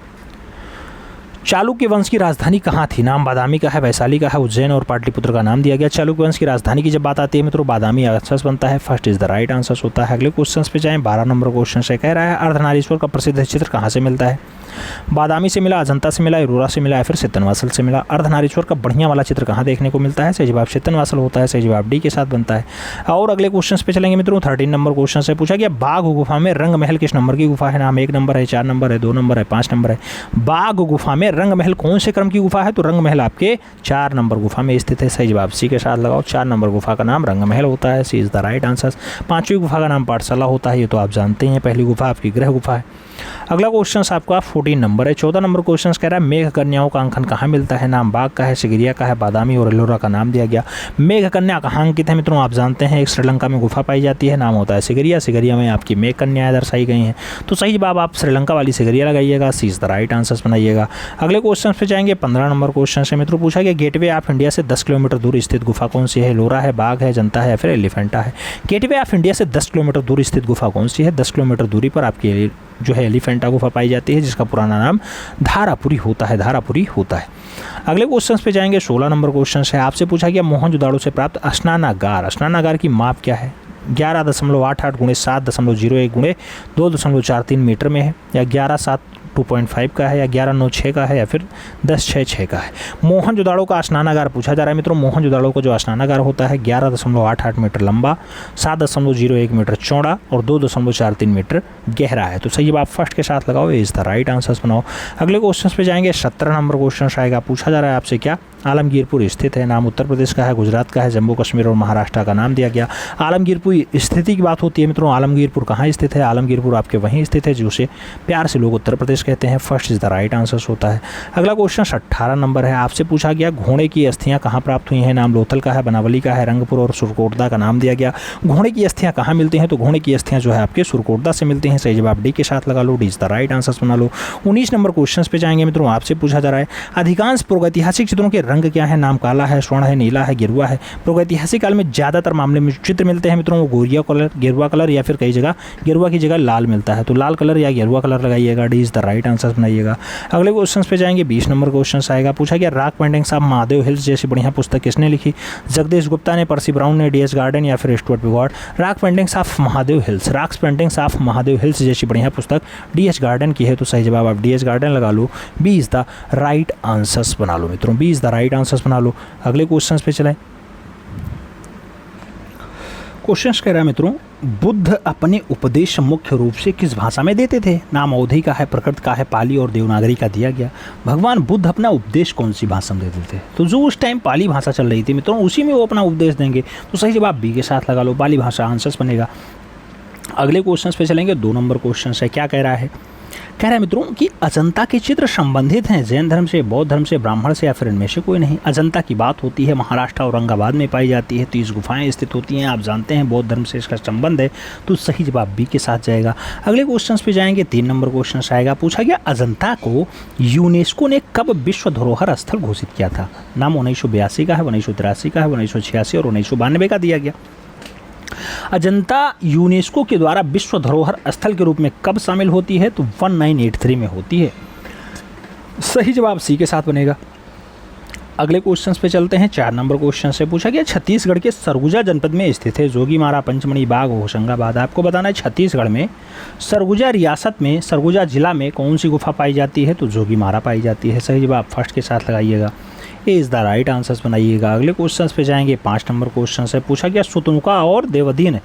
चालुक्य वंश की राजधानी कहाँ थी? नाम बादामी का है, वैशाली का है, उज्जैन और पाटलिपुत्र का नाम दिया गया। चालुक्य वंश की राजधानी की जब बात आती है मित्रों, बादामी आंसर बनता है, first is the right answer होता है। अगले क्वेश्चन पे जाएं। 12 नंबर क्वेश्चन से कह रहा है, अर्धनारीश्वर का प्रसिद्ध चित्र कहाँ से मिलता है? बादामी से मिला, अजंता से मिला, एरोरा से मिला या फिर सितनवासल से मिला? अर्धनारीश्वर का बढ़िया वाला चित्र कहाँ देखने को मिलता है? सही जवाब सितनवासल होता है, सही जवाब डी के साथ बनता है। और अगले क्वेश्चन पे चलेंगे मित्रों। 13 नंबर क्वेश्चन से पूछा गया, बाघ गुफा में रंग महल किस नंबर की गुफा है? नाम 1 नंबर है, 4 नंबर है, 2 नंबर है, 5 नंबर है। बाघ गुफा में रंग महल कौन से क्रम की गुफा है? तो रंग महल आपके 4 नंबर गुफा में स्थित है, सही जवाब सी के साथ लगाओ। 4 नंबर गुफा का नाम रंग महल होता है, सी इज द राइट आंसर। 5वीं गुफा का नाम पाठशाला होता है, ये तो आप जानते हैं। पहली गुफा आपकी ग्रह गुफा है। अगला क्वेश्चन आपका 14 नंबर है। 14 नंबर क्वेश्चन कह रहा है, मेघ कन्याओं का अंकन कहाँ मिलता है? नाम बाघ का है, सिगरिया का है, बादामी और एलोरा का नाम दिया गया। मेघ कन्या कहाँ अंकित है मित्रों? आप जानते हैं एक श्रीलंका में गुफा पाई जाती है, नाम होता है सिगरिया। सिगरिया में आपकी मेघ कन्याएं दर्शाई गई हैं। तो सही जवाब आप श्रीलंका वाली सिगरिया लगाइएगा, सी इज द राइट आंसर बनाइएगा। अगले क्वेश्चन पे जाएंगे। 15 नंबर क्वेश्चन से मित्रों पूछा गया, गेटवे ऑफ इंडिया से 10 किलोमीटर दूर स्थित गुफा कौन सी है? एलोरा है, बाघ है, अजंता है या फिर एलिफेंटा है? गेटवे ऑफ इंडिया से 10 किलोमीटर दूर स्थित गुफा कौन सी है? 10 किलोमीटर दूरी पर आपकी जो है एलिफेंटा गुफा पाई जाती है, जिसका पुराना नाम धारापुरी होता है, धारापुरी होता है। अगले क्वेश्चन पे जाएंगे। 16 नंबर क्वेश्चन है, आपसे पूछा गया, मोहनजोदाड़ो से प्राप्त स्नानागार की माप क्या है? 11.88 × 7.01 × 2.43 मीटर में है, या 11.7 का है, या 11.96 का है, या फिर 10.66 का है? मोहनजोदाड़ो का स्नानागार पूछा जा रहा है मित्रों। मोहनजोदाड़ो का जो स्नानागार होता है 11.88 मीटर लंबा, 7.01 मीटर चौड़ा और 2.43 मीटर गहरा है। तो सही जवाब फर्स्ट के साथ लगाओ, इज द राइट आंसर बनाओ। अगले क्वेश्चन पे जाएंगे। 17 नंबर क्वेश्चन आएगा। पूछा जा रहा है आपसे, क्या आलमगीरपुर स्थित है? नाम उत्तर प्रदेश का है, गुजरात का है, जम्मू कश्मीर और महाराष्ट्र का नाम दिया गया। आलमगीरपुर स्थिति की बात होती है मित्रों। आलमगीरपुर कहाँ स्थित है? आलमगीरपुर आपके वहीं स्थित है, जिसे प्यार से लोग उत्तर प्रदेश कहते हैं, first is the right answer होता है। अगला क्वेश्चन 18 नंबर है। आपसे पूछा गया, घोड़े की अस्थियां कहाँ प्राप्त हुई हैं? नाम लोथल का है, बनावली का है, रंगपुर और सुरकोटदा का नाम दिया गया। घोड़े की अस्थियां कहाँ मिलती हैं? तो घोड़े की अस्थियां जो है आपके सुरकोटदा से मिलती हैं, सही जवाब डी के साथ लगा लो, D is the right answer बना लो। 19 नंबर क्वेश्चन पे जाएंगे मित्रों। आपसे पूछा जा रहा है, अधिकांश प्रागैतिहासिक चित्रों के रंग क्या है? नाम काला है, स्वर्ण है, नीला है, गेरुआ है। प्रागैतिहासिक काल में ज्यादातर मामले में चित्र मिलते हैं मित्रों वो गेरुआ कलर या फिर कई जगह गेरुआ की जगह लाल मिलता है, तो लाल कलर या गेरुआ कलर लगाइएगा, D is the right answer बनाइएगा। अगले क्वेश्चन पे जाएंगे। 20 नंबर क्वेश्चन आएगा। पूछा गया, rock paintings of Mahadev hills जैसी बढ़िया पुस्तक किसने लिखी? जगदीश गुप्ता ने, पर्सी ब्राउन ने, डी.एच. गार्डन या फिर Stuart bigot? Rock paintings of Mahadev hills जैसी बढ़िया पुस्तक डी.एच. गार्डन की है, तो सही जवाब आप डी.एच. गार्डन लगा लो, B is the right answers बना लो मित्रों, B is the right right answers बना लो। अगले क्वेश्चन पे चलें। क्वेश्चन कह रहा है मित्रों, बुद्ध अपने उपदेश मुख्य रूप से किस भाषा में देते थे? नाम अवधी का है, प्रकृत का है, पाली और देवनागरी का दिया गया। भगवान बुद्ध अपना उपदेश कौन सी भाषा में देते थे? तो जो उस टाइम पाली भाषा चल रही थी मित्रों, उसी में वो अपना उपदेश देंगे। तो सही जवाब बी के साथ लगा लो, पाली भाषा आंसर्स बनेगा। अगले क्वेश्चन पे चलेंगे। 2 नंबर क्वेश्चन है। क्या कह रहा है? कह रहा है मित्रों कि अजंता के चित्र संबंधित हैं जैन धर्म से, बौद्ध धर्म से, ब्राह्मण से, या फिर इनमें से कोई नहीं। अजंता की बात होती है महाराष्ट्र औरंगाबाद में पाई जाती है, 30 गुफाएं स्थित होती हैं। आप जानते हैं बौद्ध धर्म से इसका संबंध है, तो सही जवाब बी के साथ जाएगा। अगले क्वेश्चन पे जाएंगे। 3 नंबर क्वेश्चन आएगा। पूछा गया अजंता को यूनेस्को ने कब विश्व धरोहर स्थल घोषित किया था? नाम 1982 का है, 1983 का है, 1986 और 1992 का दिया गया। अजंता यूनेस्को के द्वारा विश्व धरोहर स्थल के रूप में कब शामिल होती है? तो 1983 में होती है। सही जवाब सी के साथ बनेगा। अगले क्वेश्चन पे चलते हैं। 4 नंबर क्वेश्चन से पूछा गया छत्तीसगढ़ के सरगुजा जनपद में स्थित है जोगीमारा, पंचमढ़ी, बाग, होशंगाबाद। आपको बताना है छत्तीसगढ़ में सरगुजा रियासत में, सरगुजा जिला में कौन सी गुफा पाई जाती है? तो जोगीमारा पाई जाती है। सही जवाब फर्स्ट के साथ लगाइएगा, A is the right answers बनाइएगा। अगले क्वेश्चन पे जाएंगे। 5 नंबर क्वेश्चन से पूछा गया शुतुनुका और देवदीन,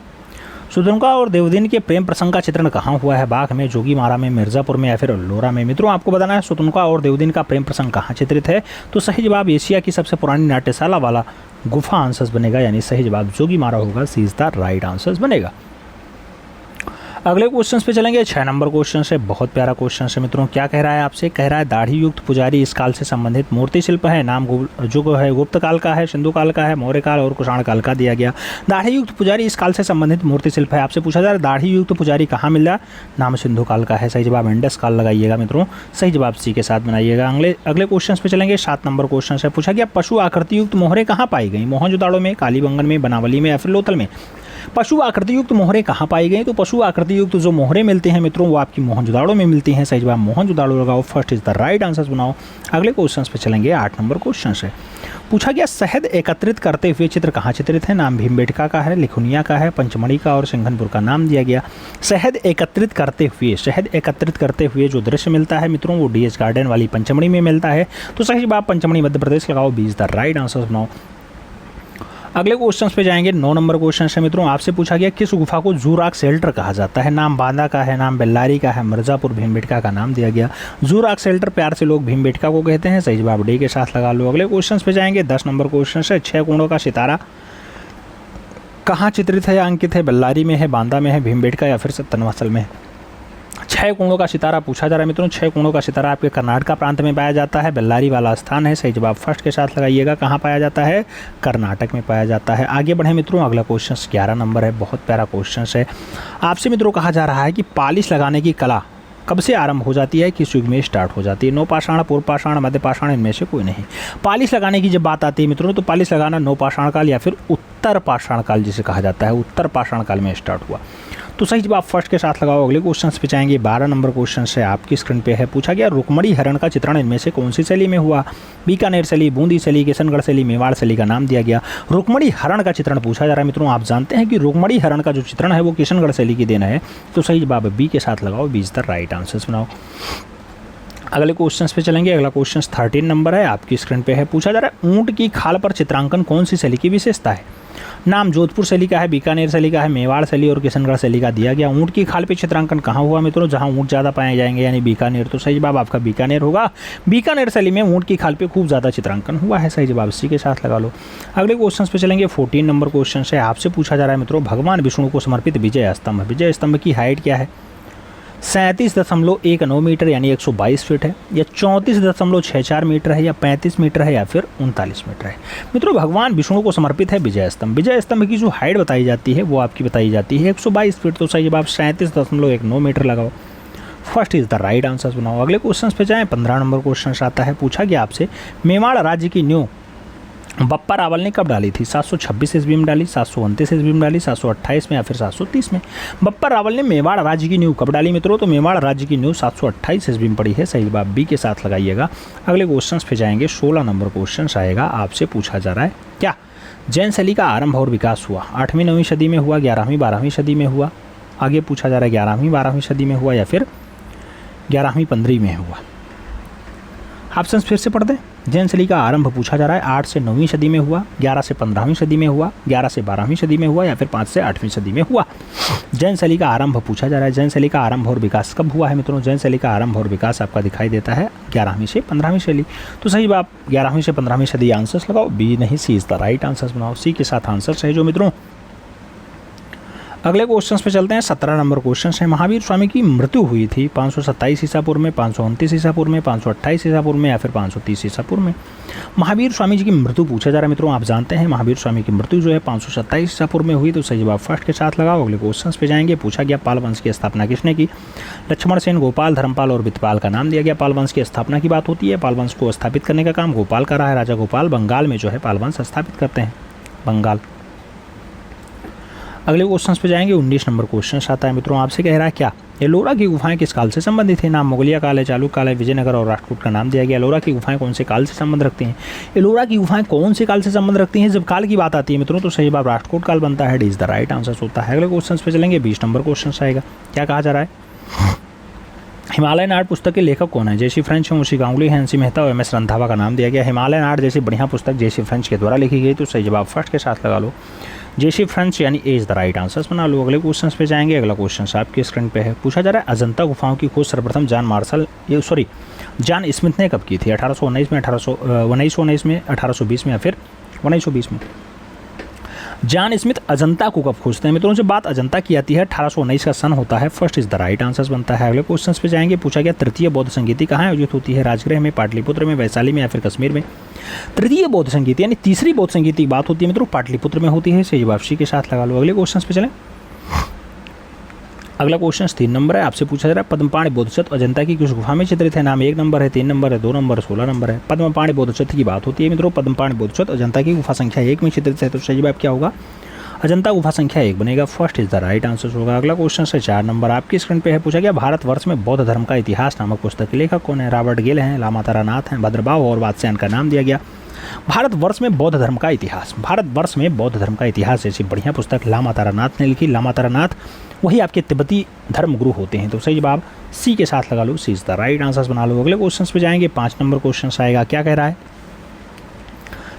शुतुनुका और देवदीन के प्रेम प्रसंग का चित्रण कहाँ हुआ है? बाघ में, जोगीमारा में, मिर्ज़ापुर में, या फिर अल्लोरा में। मित्रों आपको बताना है शुतुनुका और देवदीन का प्रेम प्रसंग कहाँ चित्रित है? तो सही जवाब एशिया की सबसे पुरानी नाट्यशाला वाला गुफा आंसर्स बनेगा, यानी सही जवाब जोगीमारा होगा। सी इज़ द राइट आंसर्स बनेगा। अगले क्वेश्चन पे चलेंगे। 6 नंबर क्वेश्चन से बहुत प्यारा क्वेश्चन है मित्रों। क्या कह रहा है आपसे? कह रहा है दाढ़ी युक्त पुजारी इस काल से संबंधित मूर्ति शिल्प है। नाम जो है गुप्त काल का है, सिंधु काल का है, मौर्य काल और कुषाण काल का दिया गया। दाढ़ी युक्त पुजारी इस काल से संबंधित मूर्ति शिल्प है। आपसे पूछा जा रहा है दाढ़ी युक्त पुजारी कहाँ मिला? नाम सिंधु काल का है। सही जवाब इंडस काल लगाइएगा मित्रों। सही जवाब सी के साथ बनाइएगा। अगले क्वेश्चन पे चलेंगे। 7 नंबर क्वेश्चन से पूछा गया पशु आकृति युक्त मोहरें कहाँ पाई गई? मोहनजोदाड़ो में, कालीबंगन में, बनावली में, या फिर लोथल में। पशु आकृति युक्त मोहरें कहाँ पाई गई? तो पशु आकृति युक्त जो मोहरें मिलती हैं मित्रों वो आपकी मोहनजोदाड़ो में मिलती हैं। सही जवाब मोहनजोदाड़ो लगाओ, first is the right answers बनाओ। अगले क्वेश्चन पे चलेंगे। 8 नंबर क्वेश्चन से पूछा गया शहद एकत्रित करते हुए चित्र कहाँ चित्रित है? नाम भीमबेटका का है, लिखुनिया का है, पंचमढ़ी का और सिंघनपुर का नाम दिया गया। शहद एकत्रित करते हुए जो दृश्य मिलता है मित्रों वो डीएच गार्डन वाली पंचमढ़ी में मिलता है। तो सही जवाब पंचमढ़ी मध्य प्रदेश लगाओ, B is the right answers बनाओ। अगले क्वेश्चन पे जाएंगे। 9 नंबर क्वेश्चन है मित्रों। आपसे पूछा गया किस गुफा को जूराक शेल्टर कहा जाता है? नाम बांदा का है, नाम बेल्लारी का है, मिर्ज़ापुर, भीमबेटका का नाम दिया गया। जूराक शेल्टर प्यार से लोग भीमबेटका को कहते हैं। सही जवाब डी के साथ लगा लो। अगले क्वेश्चन पे जाएंगे। 10 नंबर क्वेश्चन है 6 कोणों का सितारा कहाँ चित्रित है या अंकित है? बेल्लारी में है, बांदा में है, भीमबेटका या फिर सत्तनवासल में। 6 कोणों का सितारा पूछा जा रहा है मित्रों। 6 कोणों का सितारा आपके कर्नाटक प्रांत में पाया जाता है, बेल्लारी वाला स्थान है। सही जवाब फर्स्ट के साथ लगाइएगा। कहाँ पाया जाता है? कर्नाटक में पाया जाता है। आगे बढ़े मित्रों। अगला क्वेश्चन 11 नंबर है, बहुत प्यारा क्वेश्चन है। आपसे मित्रों कहा जा रहा है कि पालिश लगाने की कला कब से आरंभ हो जाती है, किस युग में स्टार्ट हो जाती है? नवपाषाण, पूर्वपाषाण, मध्यपाषाण, इनमें से कोई नहीं। पालिश लगाने की जब बात आती है मित्रों तो पालिश लगाना नवपाषाण काल या फिर उत्तर पाषाण काल जिसे कहा जाता है, उत्तर पाषाण काल में स्टार्ट हुआ। तो सही जवाब फर्स्ट के साथ लगाओ। अगले क्वेश्चन पे जाएंगे। 12 नंबर क्वेश्चन है आपकी स्क्रीन पे है। पूछा गया रुक्मणी हरण का चित्रण इनमें से कौन सी शैली में हुआ? बीकानेर शैली, बूंदी शैली, किशनगढ़ शैली, मेवाड़ शैली का नाम दिया गया। रुक्मणी हरण का चित्रण पूछा जा रहा है मित्रों। आप जानते हैं कि रुक्मणी हरण का जो चित्रण है वो किशनगढ़ शैली की देन है। तो सही जवाब बी के साथ लगाओ, B is the right answers बनाओ। अगले क्वेश्चन पे चलेंगे। अगला क्वेश्चन 13 नंबर है आपकी स्क्रीन पे है। पूछा जा रहा है ऊंट की खाल पर चित्रांकन कौन सी शैली की विशेषता है? नाम जोधपुर शैली का है, बीकानेर शैली का है, मेवाड़ शैली और किशनगढ़ शैली का दिया गया। ऊंट की खाल पे चित्रांकन कहाँ हुआ मित्रों? जहाँ ऊंट ज़्यादा पाए जाएंगे यानी बीकानेर। तो सही जवाब आपका बीकानेर होगा। बीकानेर शैली में ऊंट की खाल पे खूब ज़्यादा चित्रांकन हुआ है। सही जवाब सी के साथ लगा लो। अगले क्वेश्चन पे चलेंगे। 14 नंबर क्वेश्चन है आपसे पूछा जा रहा है मित्रों भगवान विष्णु को समर्पित विजय स्तंभ, विजय स्तंभ की हाइट क्या है? 37.19 मीटर यानी 122 फीट है, या 34.64 मीटर है, या 35 मीटर है, या फिर 39 मीटर है। मित्रों भगवान विष्णु को समर्पित है विजय स्तंभ। विजय स्तंभ की जो हाइट बताई जाती है वो आपकी बताई जाती है 122 फीट। तो सही जवाब 37.19 मीटर लगाओ, first is the right answer बनाओ। अगले क्वेश्चन पे जाएं। 15 नंबर क्वेश्चन आता है। पूछा गया आपसे मेवाड़ राज्य की न्यू बप्पा रावल ने कब डाली थी? 726 ईस्वी में डाली, 729 ईस्वी में डाली, 728 में, या फिर 730 में। बप्पा रावल ने मेवाड़ राज्य की नींव कब डाली मित्रों? तो मेवाड़ राज्य की नींव 728 ईस्वी में पड़ी है। सही जवाब बी के साथ लगाइएगा। अगले क्वेश्चन पे जाएंगे। 16 नंबर क्वेश्चन आएगा। आपसे पूछा जा रहा है क्या जैन शैली का आरंभ और विकास हुआ 8वीं 9वीं सदी में हुआ, 11वीं 12वीं सदी में हुआ? आगे पूछा जा रहा है 11वीं 12वीं सदी में हुआ या फिर 11वीं 15वीं में हुआ? ऑप्शन फिर से पढ़ दें। जैन शैली का आरंभ पूछा जा रहा है 8 से 9वीं सदी में हुआ, 11 से 15वीं सदी में हुआ, 11 से 12वीं सदी में हुआ या फिर 5 से 8वीं सदी में हुआ। जैन शैली का आरंभ पूछा जा रहा है। जैन शैली का आरंभ और विकास कब हुआ है मित्रों? जैन शैली का आरंभ और विकास आपका दिखाई देता है 11वीं से 15वीं सदी। तो सही बात 11वीं से 15वीं सदी आंसर्स लगाओ, बी नहीं सी इज द राइट आंसर्स बनाओ। सी के साथ आंसर है जो मित्रों। अगले क्वेश्चंस पे चलते हैं। 17 नंबर क्वेश्चन है। महावीर स्वामी की मृत्यु हुई थी 527 ईसा पूर्व में, 529 ईसा पूर्व में, 528 ईसा पूर्व में या फिर 530 ईसा पूर्व में। महावीर स्वामी जी की मृत्यु पूछा जा रहा है मित्रों। आप जानते हैं महावीर स्वामी की मृत्यु जो है 527 ईसा पूर्व में हुई। तो सही जवाब फर्स्ट के साथ लगाओ। अगले क्वेश्चन पे जाएंगे। पूछा गया पाल वंश की स्थापना किसने की? लक्ष्मण सेन, गोपाल, धर्मपाल और वितपाल का नाम दिया गया। पाल वंश की स्थापना की बात होती है। पाल वंश को स्थापित करने का काम गोपाल कर रहा है। राजा गोपाल बंगाल में जो है पाल वंश स्थापित करते हैं, बंगाल। अगले क्वेश्चन पे जाएंगे। 19 नंबर क्वेश्चन आता है मित्रों। आपसे कह रहा है क्या एलोरा की गुफाएं किस काल से संबंधित है? नाम मुगलिया काल है, चालुक्य काल है, विजयनगर और राष्ट्रकूट का नाम दिया गया। एलोरा की गुफाएं कौन से काल से संबंध रखती हैं? एलोरा की गुफाएं कौन से काल से संबंध रखती हैं? जब काल की बात आती है मित्रों तो सही जवाब राष्ट्रकूट काल बनता है। D is the right answer होता है। अगले क्वेश्चन पे चलेंगे। 20 नंबर क्वेश्चन आएगा। क्या कहा जा रहा है? हिमालयन आर्ट पुस्तक के लेखक कौन है? जेसी फ्रेंच, मुंशी गांगुली, हैंसी मेहता और एम.एस. रंधावा का नाम दिया गया। हिमालयन आर्ट जैसी बढ़िया पुस्तक जेसी फ्रेंच के द्वारा लिखी गई। तो सही जवाब फर्स्ट के साथ लगा लो, जेसी फ्रेंच यानी ए इज द राइट आंसर्स बना लो। अगले क्वेश्चन पे जाएंगे। अगला क्वेश्चन आपके स्क्रीन पे है। पूछा जा रहा है अजंता गुफाओं की खोज सर्वप्रथम जॉन स्मिथ ने कब की थी? 1819 में, 1919 में, 1820 में या फिर 1920 में। जॉन स्मिथ अजंता को कब खोजते हैं मित्रों? जब बात अजंता की आती है 1819 का सन होता है। First is the right answers बनता है। अगले क्वेश्चन पे जाएंगे। पूछा गया तृतीय बौद्ध संगीति कहाँ आयोजित होती है? राजगृह में, पाटलिपुत्र में, वैशाली में या फिर कश्मीर में। तृतीय बौद्ध संगीति यानी तीसरी बौद्ध संगीति की बात होती है मित्रों पाटलिपुत्र में होती है। सही जवाब सी के साथ लगा लो। अगले क्वेश्चन पे चलें। अगला क्वेश्चन 3 नंबर है। आपसे पूछा जा रहा है पद्मपाणि बोधिसत्व अजंता की किस गुफा में चित्रित है? नाम 1 नंबर है, 3 नंबर है, 2 नंबर, 16 नंबर है। पद्मपाणि बोधिसत्व की बात होती है मित्रों। पद्मपाणि बोधिसत्व अजंता की गुफा संख्या 1 में चित्रित है। तो सही जवाब क्या होगा? अजंता गुफा संख्या 1 बनेगा। First is the right answer होगा। अगला क्वेश्चन है 4 नंबर आपकी स्क्रीन पे है। पूछा गया भारतवर्ष में बौद्ध धर्म का इतिहास नामक पुस्तक के लेखक कौन है? रॉबर्ट गिल हैं, लामा तारानाथ हैं, भद्रबाहु और वात्स्यायन का नाम दिया गया। भारतवर्ष में बौद्ध धर्म का इतिहास, भारतवर्ष में बौद्ध धर्म का इतिहास जैसी बढ़िया पुस्तक लामा तारानाथ ने लिखी। लामा तारानाथ वही आपके तिब्बती धर्म गुरु होते हैं। तो सही जवाब सी के साथ लगा लो, सी इज द राइट आंसर्स बना लो। अगले क्वेश्चन पे जाएंगे। 5 नंबर क्वेश्चन आएगा। क्या कह रहा है?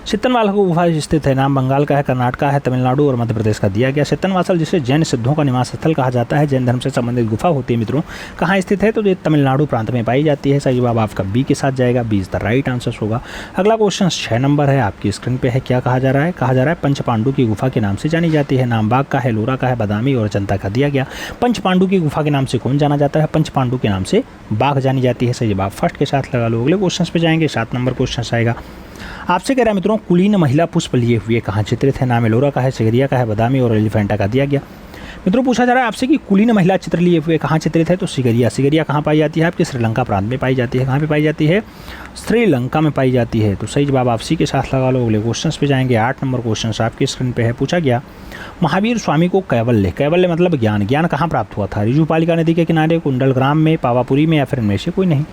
सित्तनवासल गुफा स्थित है। नाम बंगाल का है, कर्नाटक है, तमिलनाडु और मध्य प्रदेश का दिया गया। सित्तनवासल जिसे जैन सिद्धों का निवास स्थल कहा जाता है, जैन धर्म से संबंधित गुफा होती है मित्रों, कहाँ स्थित है? तो ये तमिलनाडु प्रांत में पाई जाती है। सही जवाब आपका बी के साथ जाएगा, B is the right answer होगा। अगला क्वेश्चन 6 नंबर है आपकी स्क्रीन पे है। क्या कहा जा रहा है? कहा जा रहा है पंच पांडु की गुफा के नाम से जानी जाती है। नाम बाग का है, लोरा का है, बादामी और अजंता का दिया गया। पंच पांडु की गुफा के नाम से कौन जाना जाता है? पंच पांडु के नाम से बाघ जानी जाती है। सही जवाब फर्स्ट के साथ लगा लो। अगले क्वेश्चन पे जाएंगे। 7 नंबर क्वेश्चन आएगा। आपसे कह रहा है मित्रों कुलीन महिला पुष्प लिए हुए कहाँ चित्रित है? नाम एलोरा का है, सिगरिया का है, बादामी और एलिफेंटा का दिया गया। मित्रों पूछा जा रहा है आपसे कि कुलीन महिला चित्र लिए हुए कहाँ चित्रित है? तो सिगरिया। सिगरिया कहाँ पाई जाती है? आपके श्रीलंका प्रांत में पाई जाती है। कहाँ पे पाई जाती है? श्रीलंका में पाई जाती है। तो सही जवाब आप सी के साथ लगा लो। अगले क्वेश्चन पे जाएंगे। 8 नंबर क्वेश्चन आपकी स्क्रीन पे है। पूछा गया महावीर स्वामी को कैवल्य, कैवल्य मतलब ज्ञान, ज्ञान कहाँ प्राप्त हुआ था? रिजुपालिका नदी के किनारे, कुंडलग्राम में, पावापुरी में या फिर इनमें से कोई नहीं।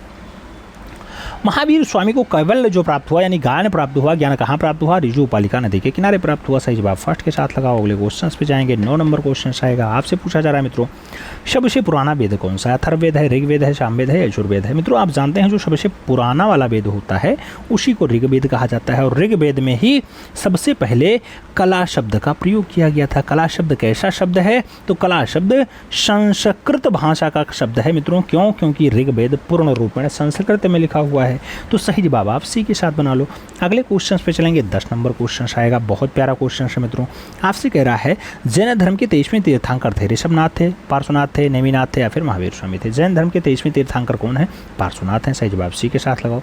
महावीर स्वामी को कैवल्य जो प्राप्त हुआ यानी ज्ञान प्राप्त हुआ, ज्ञान कहाँ प्राप्त हुआ? रिजुपालिका नदी के किनारे प्राप्त हुआ। सही जवाब फर्स्ट के साथ लगाओ। अगले क्वेश्चन पे जाएंगे। 9 नंबर क्वेश्चन आएगा। आपसे पूछा जा रहा है मित्रों सबसे पुराना वेद कौन सा है? अथर्ववेद है, ऋग्वेद है, सामवेद है, यजुर्वेद है। मित्रों आप जानते हैं जो सबसे पुराना वाला वेद होता है उसी को ऋग्वेद कहा जाता है। और ऋग्वेद में ही सबसे पहले कला शब्द का प्रयोग किया गया था। कला शब्द कैसा शब्द है? तो कला शब्द संस्कृत भाषा का शब्द है मित्रों। क्यों? क्योंकि ऋग्वेद पूर्ण रूप में संस्कृत में लिखा हुआ है। तो सही जवाब आप सी के साथ बना लो। अगले क्वेश्चन पे चलेंगे। 10 नंबर क्वेश्चन आएगा। बहुत प्यारा क्वेश्चन है मित्रों। आपसे कह रहा है जैन धर्म के 23वें तीर्थंकर थे? ऋषभनाथ थे, पार्श्वनाथ थे, नेमिनाथ थे या फिर महावीर स्वामी थे? जैन धर्म के 23वें तीर्थंकर कौन है? पार्श्वनाथ हैं। सही जवाब सी के साथ लगाओ।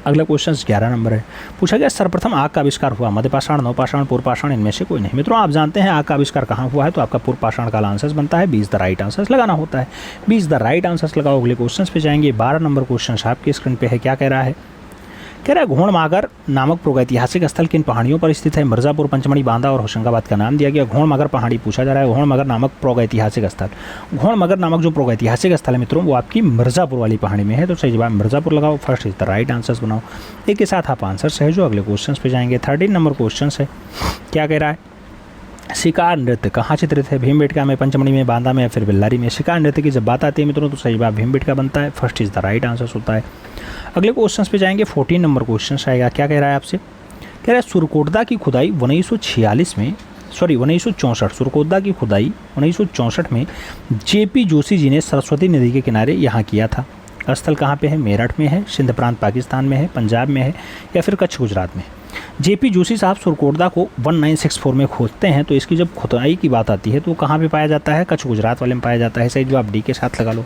अगला क्वेश्चन 11 नंबर है। पूछा गया सर्वप्रथम आग का आविष्कार हुआ? मध्यपाषाण, नवपाषाण, पूर्वपाषाण, इनमें से कोई नहीं। मित्रों आप जानते हैं आग का आविष्कार कहाँ हुआ है? तो आपका पूर्वपाषाण का आंसर बनता है। 20 द राइट आंसर लगाना होता है। 20 द राइट आंसर लगाओ। अगले क्वेश्चन पे जाएंगे। 12 नंबर क्वेश्चन आपके स्क्रीन पे है। क्या कह रहा है? कह रहा है घोड़मागर नामक प्रागैतिहासिक स्थल किन पहाड़ियों पर स्थित है? मिर्जापुर, पंचमढ़ी, बांदा और होशंगाबाद का नाम दिया गया। घोड़मगर पहाड़ी पूछा जा रहा है। घोड़मगर नामक प्रागैतिहासिक स्थल, घोड़मगर नामक जो प्रागैतिहासिक स्थल है मित्रों वो आपकी मिर्जापुर वाली पहाड़ी में है। तो सही जवाब मिर्जापुर लगाओ। First is the right answers बनाओ। एक के साथ आप आंसर है जो अगले क्वेश्चन पे जाएंगे। 13 नंबर क्वेश्चन है। क्या कह रहा है? शिकार नृत्य कहाँ चित्रित है? भीमबेटका में, पंचमढ़ी में, बांदा में या फिर बेल्लारी में। शिकार नृत्य की जब बात आती है मित्रों तो सही जवाब भीमबेटका बनता है। First is the right answer होता है। अगले क्वेश्चन पे जाएंगे। 14 नंबर क्वेश्चन आएगा। क्या कह रहा है आपसे? कह रहा है सुरकोटदा की खुदाई 1964 सुरकोटदा की खुदाई 1964 में जेपी जोशी जी ने सरस्वती नदी के किनारे यहाँ किया था। स्थल कहाँ पे है? मेरठ में है, सिंध प्रांत पाकिस्तान में है, पंजाब में है या फिर कच्छ गुजरात में। जेपी जोशी साहब सुरकोटदा को 1964 में खोदते हैं तो इसकी जब खुदाई की बात आती है तो कहाँ पे पाया जाता है? कच्छ गुजरात वाले में पाया जाता है। सही जवाब डी के साथ लगा लो।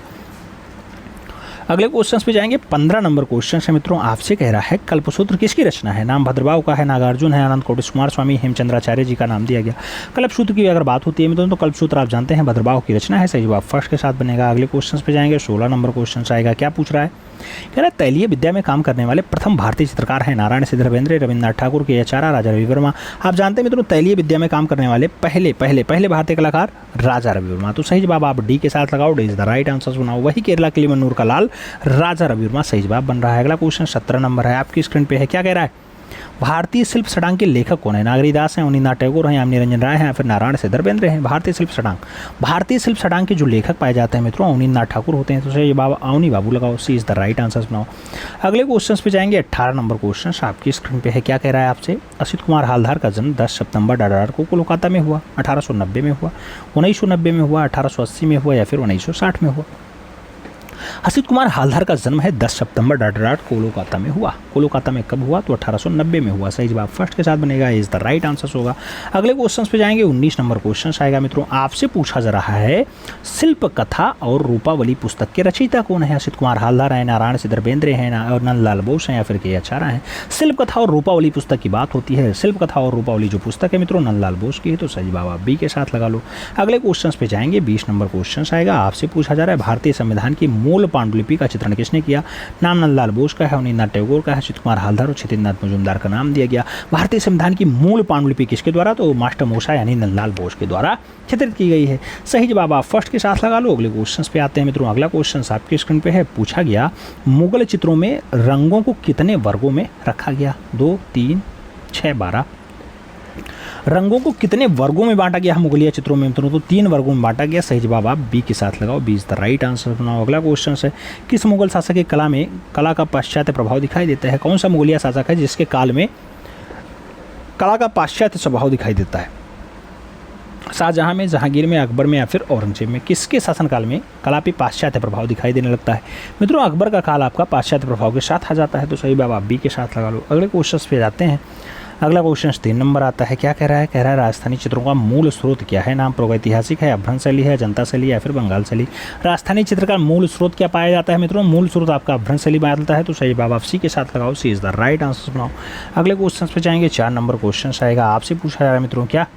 अगले क्वेश्चन पे जाएंगे। 15 नंबर क्वेश्चन है मित्रों। आपसे कह रहा है कल्पसूत्र किसकी रचना है? नाम भद्रबाहु का है, नागार्जुन है, अनंत कोटि कुमार स्वामी, हेमचंद्राचार्य जी का नाम दिया गया। कल्पसूत्र की अगर बात होती है मित्रों तो कल्पसूत्र आप जानते हैं भद्रबाहु की रचना है। सही जवाब फर्स्ट के साथ बनेगा। अगले क्वेश्चन पे जाएंगे। 16 नंबर क्वेश्चन आएगा। क्या पूछ रहा है? कह रहा है तैलीय विद्या में काम करने वाले प्रथम भारतीय चित्रकार हैं नारायण सिद्धर बेंद्रे, रविन्द्रनाथ ठाकुर, के आचार्य, राजा रवि वर्मा। आप जानते हैं मित्रों तैलीय विद्या में काम करने वाले पहले भारतीय कलाकार राजा रवि वर्मा। तो सही जवाब आप डी के साथ लगाओ। D is the right answer बनाओ। वही केरला किलिमन्नूर का लाल राजा रवि वर्मा सही जवाब बन रहा है। अगला क्वेश्चन 17 नंबर है आपकी स्क्रीन पे है। क्या कह रहा है? भारतीय शिल्प षडांग के लेखक कौन है? नागरीदास हैं, अवनींद्रनाथ टैगोर हैं, यामिनी निरंजन राय हैं या फिर नारायण सिद्धर बेंद्रे हैं। भारतीय शिल्प षडांग के जो लेखक पाए जाते हैं मित्रों अवनींद्रनाथ ठाकुर होते हैं। तो सही जवाब अवनी बाबू लगाओ। सी इज द राइट आंसर बनाओ। अगले क्वेश्चन पे जाएंगे। 18 नंबर क्वेश्चन आपकी स्क्रीन पे है। क्या कह रहा है आपसे? असित कुमार हालधार का जन्म 10 सितंबर डाडार को कोलकाता में हुआ। 1890 में हुआ, 1990 में हुआ, 1880 में हुआ या फिर 1960 में हुआ। असित कुमार हालधार का जन्म है 10 सितंबर डाडाराट कोलकाता में हुआ। कोलकाता में कब हुआ? तो 1890 में हुआ। सही जवाब फर्स्ट के साथ बनेगा। इज द राइट आंसर होगा। अगले क्वेश्चन पे जाएंगे। 19 नंबर क्वेश्चन आएगा मित्रों। आपसे पूछा जा रहा है शिल्प कथा और रूपावली पुस्तक के रचयिता कौन है? असित कुमार हालधार है, नारायण सिद्धर बेंद्रे हैं और नंदलाल बोस हैं या फिर के आचार्य हैं। शिल्प कथा और रूपावली पुस्तक की बात होती है। शिल्प कथा और रूपावली जो पुस्तक है मित्रों नंदलाल बोस की है। तो सही जवाब आप बी के साथ लगा लो। अगले क्वेश्चन पे जाएंगे। 20 नंबर क्वेश्चन आएगा। आपसे पूछा जा रहा है भारतीय संविधान की मूल पांडुलिपि का चित्रण किसने किया? नाम नंदलाल बोस का है, अवनींद्रनाथ टैगोर का है, असित कुमार हालधार और क्षितिजनाथ मजूमदार का नाम दिया गया। भारतीय संविधान की मूल पांडुलिपि किसके द्वारा? तो मास्टर मोशा यानी नंदलाल बोस के द्वारा चित्रित की गई है। सही जवाब आप फर्स्ट के साथ लगा लो। अगले क्वेश्चन पे आते हैं मित्रों। अगला क्वेश्चन आपके स्क्रीन पे है। पूछा गया मुगल चित्रों में रंगों को कितने वर्गों में रखा गया? 2, 3, 6, 12। रंगों को कितने वर्गों में बांटा गया मुगलिया चित्रों में मित्रों? तो 3 वर्गों में बांटा गया। सही जवाब आप बी के साथ लगाओ। B is the right answer बनाओ। अगला क्वेश्चन है किस मुगल शासक की कला का पाश्चात्य प्रभाव दिखाई देता है? कौन सा मुगलिया शासक है जिसके काल में कला का पाश्चात्य स्वभाव दिखाई देता है? शाहजहां में, जहांगीर में, अकबर में या फिर औरंगजेब में? किसके शासनकाल में कला पे पाश्चात्य प्रभाव दिखाई देने लगता है? मित्रों अकबर का काल आपका पाश्चात्य प्रभाव के साथ आ जाता है। तो सही जवाब आप बी के साथ लगा लो। अगले क्वेश्चन पे जाते हैं। अगला क्वेश्चन 3 नंबर आता है। क्या कह रहा है? कह रहा है राजस्थानी चित्रों का मूल स्रोत क्या है? नाम प्रागैतिहासिक है, अभ्रंश शैली है, जनता शैली या फिर बंगाल शैली? राजस्थानी चित्र का मूल स्रोत क्या पाया जाता है मित्रों? मूल स्रोत आपका अभ्रंश शैली पाया जाता है। तो सही जवाब आप सी के साथ लगाओ। सी इज द राइट आंसर बनाओ। अगले क्वेश्चन पे जाएंगे। 4 नंबर क्वेश्चन आएगा। आपसे पूछा जा रहा है मित्रों क्या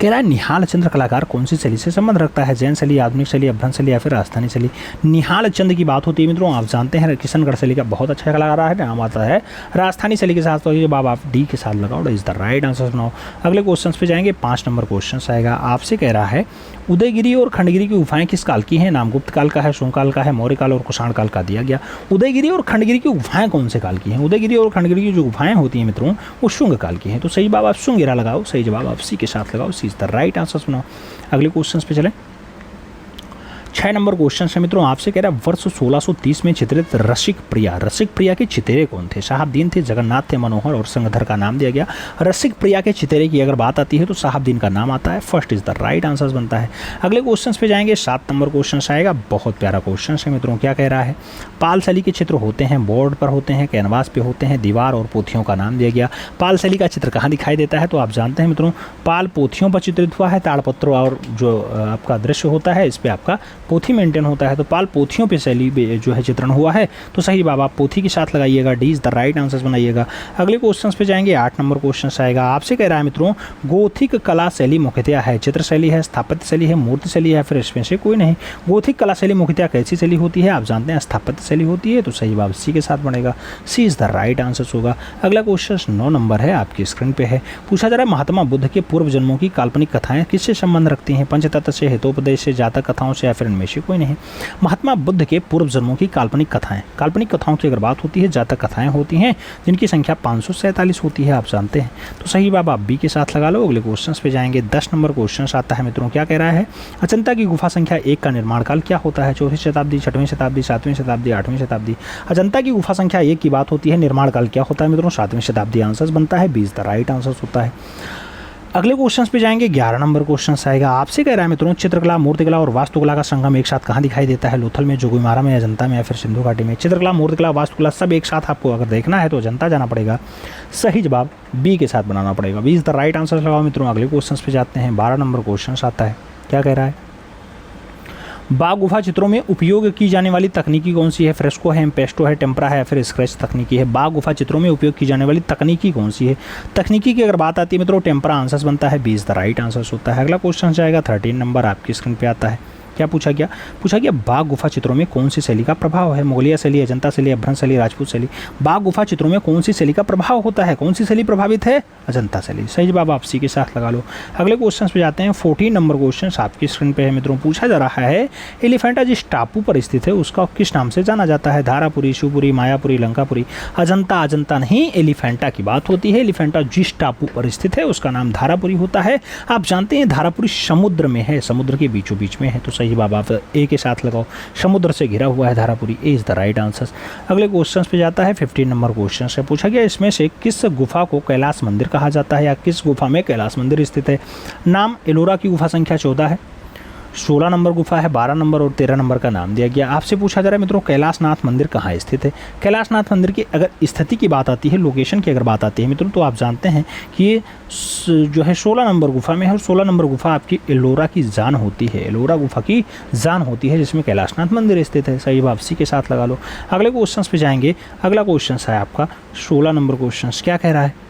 कह रहा है निहाल चंद्र कलाकार कौन सी शैली से संबंध रखता है? जैन शैली, आधुनिक शैली, अभ्रंश शैली या फिर राजस्थानी शैली? निहाल चंद्र की बात होती है मित्रों आप जानते हैं किशनगढ़ शैली का बहुत अच्छा कलाकार है, नाम आता है राजस्थानी शैली के साथ। तो ये बाब आप डी के साथ लगाओ। इज द राइट आंसर बनाओ। अगले क्वेश्चन पे जाएंगे। 5 नंबर क्वेश्चन आएगा। आपसे कह रहा है उदयगिरी और खंडगिरी की गुफाएं किस काल की हैं? नाम गुप्त काल का है, शुंग काल का है, मौर्य काल और कुषाण काल का दिया गया। उदयगिरी और खंडगिरी की गुफाएं कौन से काल की हैं? उदयगिरी और खंडगिरी की जो गुफाएं होती हैं मित्रों वो शुंग काल की हैं। तो सही जवाब आप शुंग एरा लगाओ। सही जवाब आप सी के साथ लगाओ। सी इज द राइट आंसर सुनाओ। अगले क्वेश्चन पे चलें। 6 नंबर क्वेश्चन है मित्रों आपसे कह रहा है वर्ष 1630 में चित्रित रसिक प्रिया के चितेरे कौन थे? शहाबुद्दीन थे, जगन्नाथ थे, मनोहर और संगधर का नाम दिया गया। रसिक प्रिया के चितेरे की अगर बात आती है तो शहाबुद्दीन का नाम आता है। First is the right answer बनता है। अगले क्वेश्चन पे जाएंगे। 7 नंबर क्वेश्चन आएगा। बहुत प्यारा क्वेश्चन है मित्रों। क्या कह रहा है पाल शैली के चित्र होते हैं बोर्ड पर होते हैं, कैनवास पे होते हैं, दीवार और पोथियों का नाम दिया गया। पाल शैली का चित्र कहाँ दिखाई देता है? तो आप जानते हैं मित्रों पाल पोथियों पर चित्रित हुआ है। ताड़पत्र और जो आपका दृश्य होता है इस पर आपका पोथी मेंटेन होता है। तो पाल पोथियों पे शैली जो है चित्रण हुआ है। तो सही जवाब आप पोथी के साथ लगाइएगा। D is the right answer बनाइएगा। अगले क्वेश्चन पे जाएंगे। 8 नंबर क्वेश्चन आएगा। आपसे कह रहा है मित्रों गोथिक कला शैली मुख्यतया है चित्र शैली है, स्थापत्य शैली है, मूर्ति शैली है, फिर इसमें से कोई नहीं। गोथिक कला शैली मुख्यतया कैसी शैली होती है? आप जानते हैं स्थापत्य शैली होती है। तो सही जवाब सी के साथ बनेगा। सी इज द राइट आंसर होगा। अगला क्वेश्चन 9 नंबर है आपकी स्क्रीन पे है। पूछा जा रहा है महात्मा बुद्ध के पूर्व जन्मों की काल्पनिक कथाएं किससे संबंध रखती हैं? पंचतत्व से, हितोपदेश से, जातक कथाओं से या फिर में से कोई नहीं। महात्मा बुद्ध के पूर्व जन्मों की काल्पनिक कथाएं, काल्पनिक कथाओं की अगर बात होती है जातक कथाएं होती हैं जिनकी संख्या 547 होती है, आप जानते हैं। तो सही जवाब आप बी के साथ लगा लो। अगले क्वेश्चन पे जाएंगे। 10 नंबर क्वेश्चन आता है मित्रों, क्या कह रहा है, अजंता की गुफा संख्या 1 का निर्माण काल क्या होता है, 4वीं शताब्दी, 6वीं शताब्दी, 7वीं शताब्दी, 8वीं शताब्दी। अजंता की गुफा संख्या 1 की बात होती है, निर्माण काल क्या होता है मित्रों, 7वीं शताब्दी आंसर बनता है, 20 द राइट आंसर होता है। अगले क्वेश्चन पे जाएंगे। 11 नंबर क्वेश्चन आएगा, आपसे कह रहा है मित्रों, चित्रकला, मूर्तिकला और वास्तुकला का संगम एक साथ कहाँ दिखाई देता है, लोथल में, जोगीमारा में, अजंता में या फिर सिंधु घाटी में। चित्रकला, मूर्तिकला, वास्तुकला सब एक साथ आपको अगर देखना है तो अजंता जाना पड़ेगा। सही जवाब बी के साथ बनाना पड़ेगा, 20 द राइट आंसर लगाओ मित्रों। अगले क्वेश्चन पे जाते हैं। 12 नंबर क्वेश्चन आता है, क्या कह रहा है, बाघ गुफा चित्रों में उपयोग की जाने वाली तकनीकी कौन सी है, फ्रेस्को है, इम्पेस्टो है, टेम्परा है या फिर स्क्रैच तकनीकी है। बाघ गुफा चित्रों में उपयोग की जाने वाली तकनीकी कौन सी है, तकनीकी की अगर बात आती है मित्रों टेम्परा आंसर बनता है, 20 द राइट आंसर होता है। अगला क्वेश्चन जाएगा 13 नंबर आपकी स्क्रीन पे आता है, क्या पूछा गया, पूछा गया बाघ गुफा चित्रों में कौन सी शैली का प्रभाव है, मुगलिया शैली, अजंता शैली, अभ्रंश शैली, राजपूत शैली। बाघ गुफा चित्रों में कौन सी शैली का प्रभाव होता है, कौन सी शैली प्रभावित है, अजंता शैली। सही जवाब आप सी के साथ लगा लो। अगले क्वेश्चन पे जाते हैं। 14 नंबर क्वेश्चन आपकी स्क्रीन पे है मित्रों, पूछा जा रहा है एलिफेंटा जिस टापू पर स्थित है उसका किस नाम से जाना जाता है, धारापुरी, शिवपुरी, मायापुरी, लंकापुरी। अजंता, अजंता नहीं, एलिफेंटा की बात होती है। एलिफेंटा जिस टापू पर स्थित है उसका नाम धारापुरी होता है। आप जानते हैं धारापुरी समुद्र में है, समुद्र के बीचों बीच में है, तो सही जवाब आप ए के साथ लगाओ, समुद्र से घिरा हुआ है धारापुरी, ए इज द राइट आंसर। अगले क्वेश्चन पे जाता है। 15 नंबर क्वेश्चन से पूछा गया इसमें से किस गुफा को कैलाश मंदिर कहा जाता है या किस गुफा में कैलाश मंदिर स्थित है। नाम एलोरा की गुफा संख्या 14 है, 16 नंबर गुफा है, 12 नंबर और 13 नंबर का नाम दिया गया। आपसे पूछा जा रहा है मित्रों कैलाशनाथ मंदिर कहाँ स्थित है। कैलाशनाथ मंदिर की अगर स्थिति की बात आती है, लोकेशन की अगर बात आती है मित्रों, तो आप जानते हैं कि ये जो है 16 नंबर गुफा में है और 16 नंबर गुफा आपकी एलोरा की जान होती है, एलोरा गुफा की जान होती है जिसमें कैलाशनाथ मंदिर स्थित है। सही जवाब सी के साथ लगा लो। अगले क्वेश्चन पे जाएंगे। अगला क्वेश्चन है आपका 16 नंबर क्वेश्चन, क्या कह रहा है,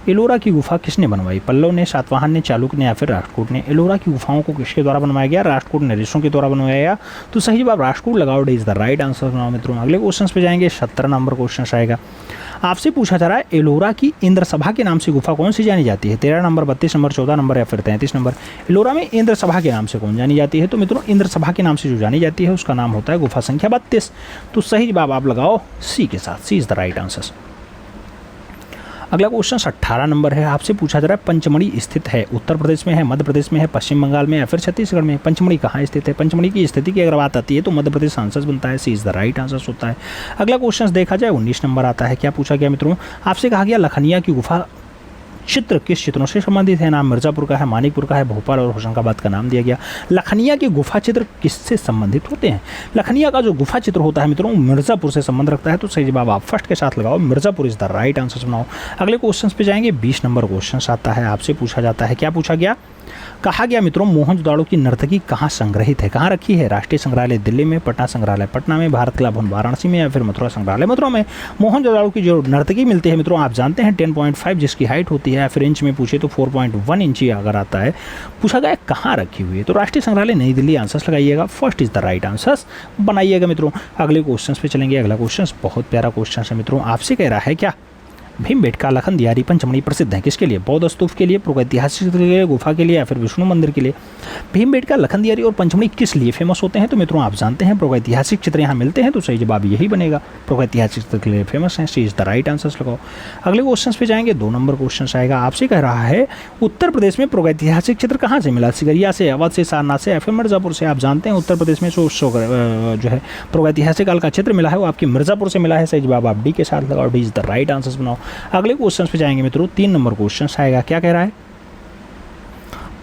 एलोरा की गुफा किसने बनवाई, पल्लव ने, सातवाहन ने, चालुक्य ने या फिर राष्ट्रकूट ने। एलोरा की गुफाओं को किसके द्वारा बनवाया गया, राष्ट्रकूट नरेशों के द्वारा बनवाया गया, तो सही जवाब राष्ट्रकूट लगाओ, इज द राइट आंसर बनाओ मित्रों। अगले क्वेश्चन पे जाएंगे। 17 नंबर क्वेश्चन आएगा, आपसे पूछा जा रहा है एलोरा की इंद्र सभा के नाम से गुफा कौन सी जानी जाती है, 13 नंबर, 32 नंबर, 14 नंबर या फिर 33 नंबर। एलोरा में इंद्र सभा के नाम से कौन जानी जाती है, तो मित्रों इंद्र सभा के नाम से जो जानी जाती है उसका नाम होता है गुफा संख्या 32, तो सही जवाब आप लगाओ सी के साथ, सी इज द राइट आंसर। अगला क्वेश्चन 18 नंबर है, आपसे पूछा जा रहा है पंचमढ़ी स्थित है, उत्तर प्रदेश में है, मध्य प्रदेश में है, पश्चिम बंगाल में या फिर छत्तीसगढ़ में। पंचमढ़ी कहाँ स्थित है, पंचमढ़ी की स्थिति की अगर बात आती है तो मध्य प्रदेश आंसर बनता है, सी इज द राइट आंसर होता है। अगला क्वेश्चन देखा जाए 19 नंबर आता है, क्या पूछा गया मित्रों, आपसे कहा गया लखनिया की गुफा चित्र किस चित्रों से संबंधित है। नाम मिर्जापुर का है, मानिकपुर का है, भोपाल और होशंगाबाद का नाम दिया गया। लखनिया के गुफा चित्र किससे संबंधित होते हैं, लखनिया का जो गुफा चित्र होता है मित्रों मिर्जापुर से संबंध रखता है, तो सही जवाब आप फर्स्ट के साथ लगाओ, Mirzapur is the right answer बनाओ। अगले क्वेश्चन पे जाएंगे। 20 नंबर क्वेश्चन आता है, आपसे पूछा जाता है, क्या पूछा गया, कहा गया मित्रों मोहनजोदाड़ो की नर्तकी कहाँ संग्रहित है, कहाँ रखी है, राष्ट्रीय संग्रहालय दिल्ली में, पटना संग्रहालय पटना में, भारत कला भवन वाराणसी में या फिर मथुरा संग्रहालय मथुरा में। मोहनजोदाड़ो की जो नर्तकी मिलती है मित्रों आप जानते हैं 10.5 जिसकी हाइट होती है, या फिर इंच में पूछे तो 4.1 इंची अगर आता है। पूछा गया कहाँ रखी हुई है, तो राष्ट्रीय संग्रहालय नई दिल्ली आंसर लगाइएगा, first is the right answer बनाइएगा मित्रों। अगले क्वेश्चन पे चलेंगे। अगला क्वेश्चन बहुत प्यारा क्वेश्चन है मित्रों, आपसे कह रहा है क्या भीमबेटका लखनदियारी पंचमढ़ी प्रसिद्ध है किसके लिए, बौद्ध स्तूप के लिए, प्रागैतिहासिक के लिए, गुफा के लिए या फिर विष्णु मंदिर के लिए। भीमबेटका लखनदियारी और पंचमढ़ी किस लिए फेमस होते हैं, तो मित्रों आप जानते हैं प्रागैतिहासिक चित्र यहाँ मिलते हैं, तो सही जवाब यही बनेगा, प्रागैतिहासिक चित्र के लिए फेमस है, सी इज द राइट आंसर लगाओ। अगले क्वेश्चन पे जाएंगे। 2 नंबर क्वेश्चन आएगा, आपसे कह रहा है उत्तर प्रदेश में प्रागैतिहासिक चित्र कहाँ से मिला, सिगरिया से, अवध से, सारनाथ से या फिर मिर्जापुर से। आप जानते हैं उत्तर प्रदेश में जो है प्रागैतिहासिक काल का चित्र मिला है वो आपकी मिर्जापुर से मिला है, सही जवाब आप डी के साथ लगाओ, D is the right answer बनाओ। अगले क्वेश्चन पे जाएंगे मित्रों। 3 नंबर क्वेश्चन आएगा, क्या कह रहा है,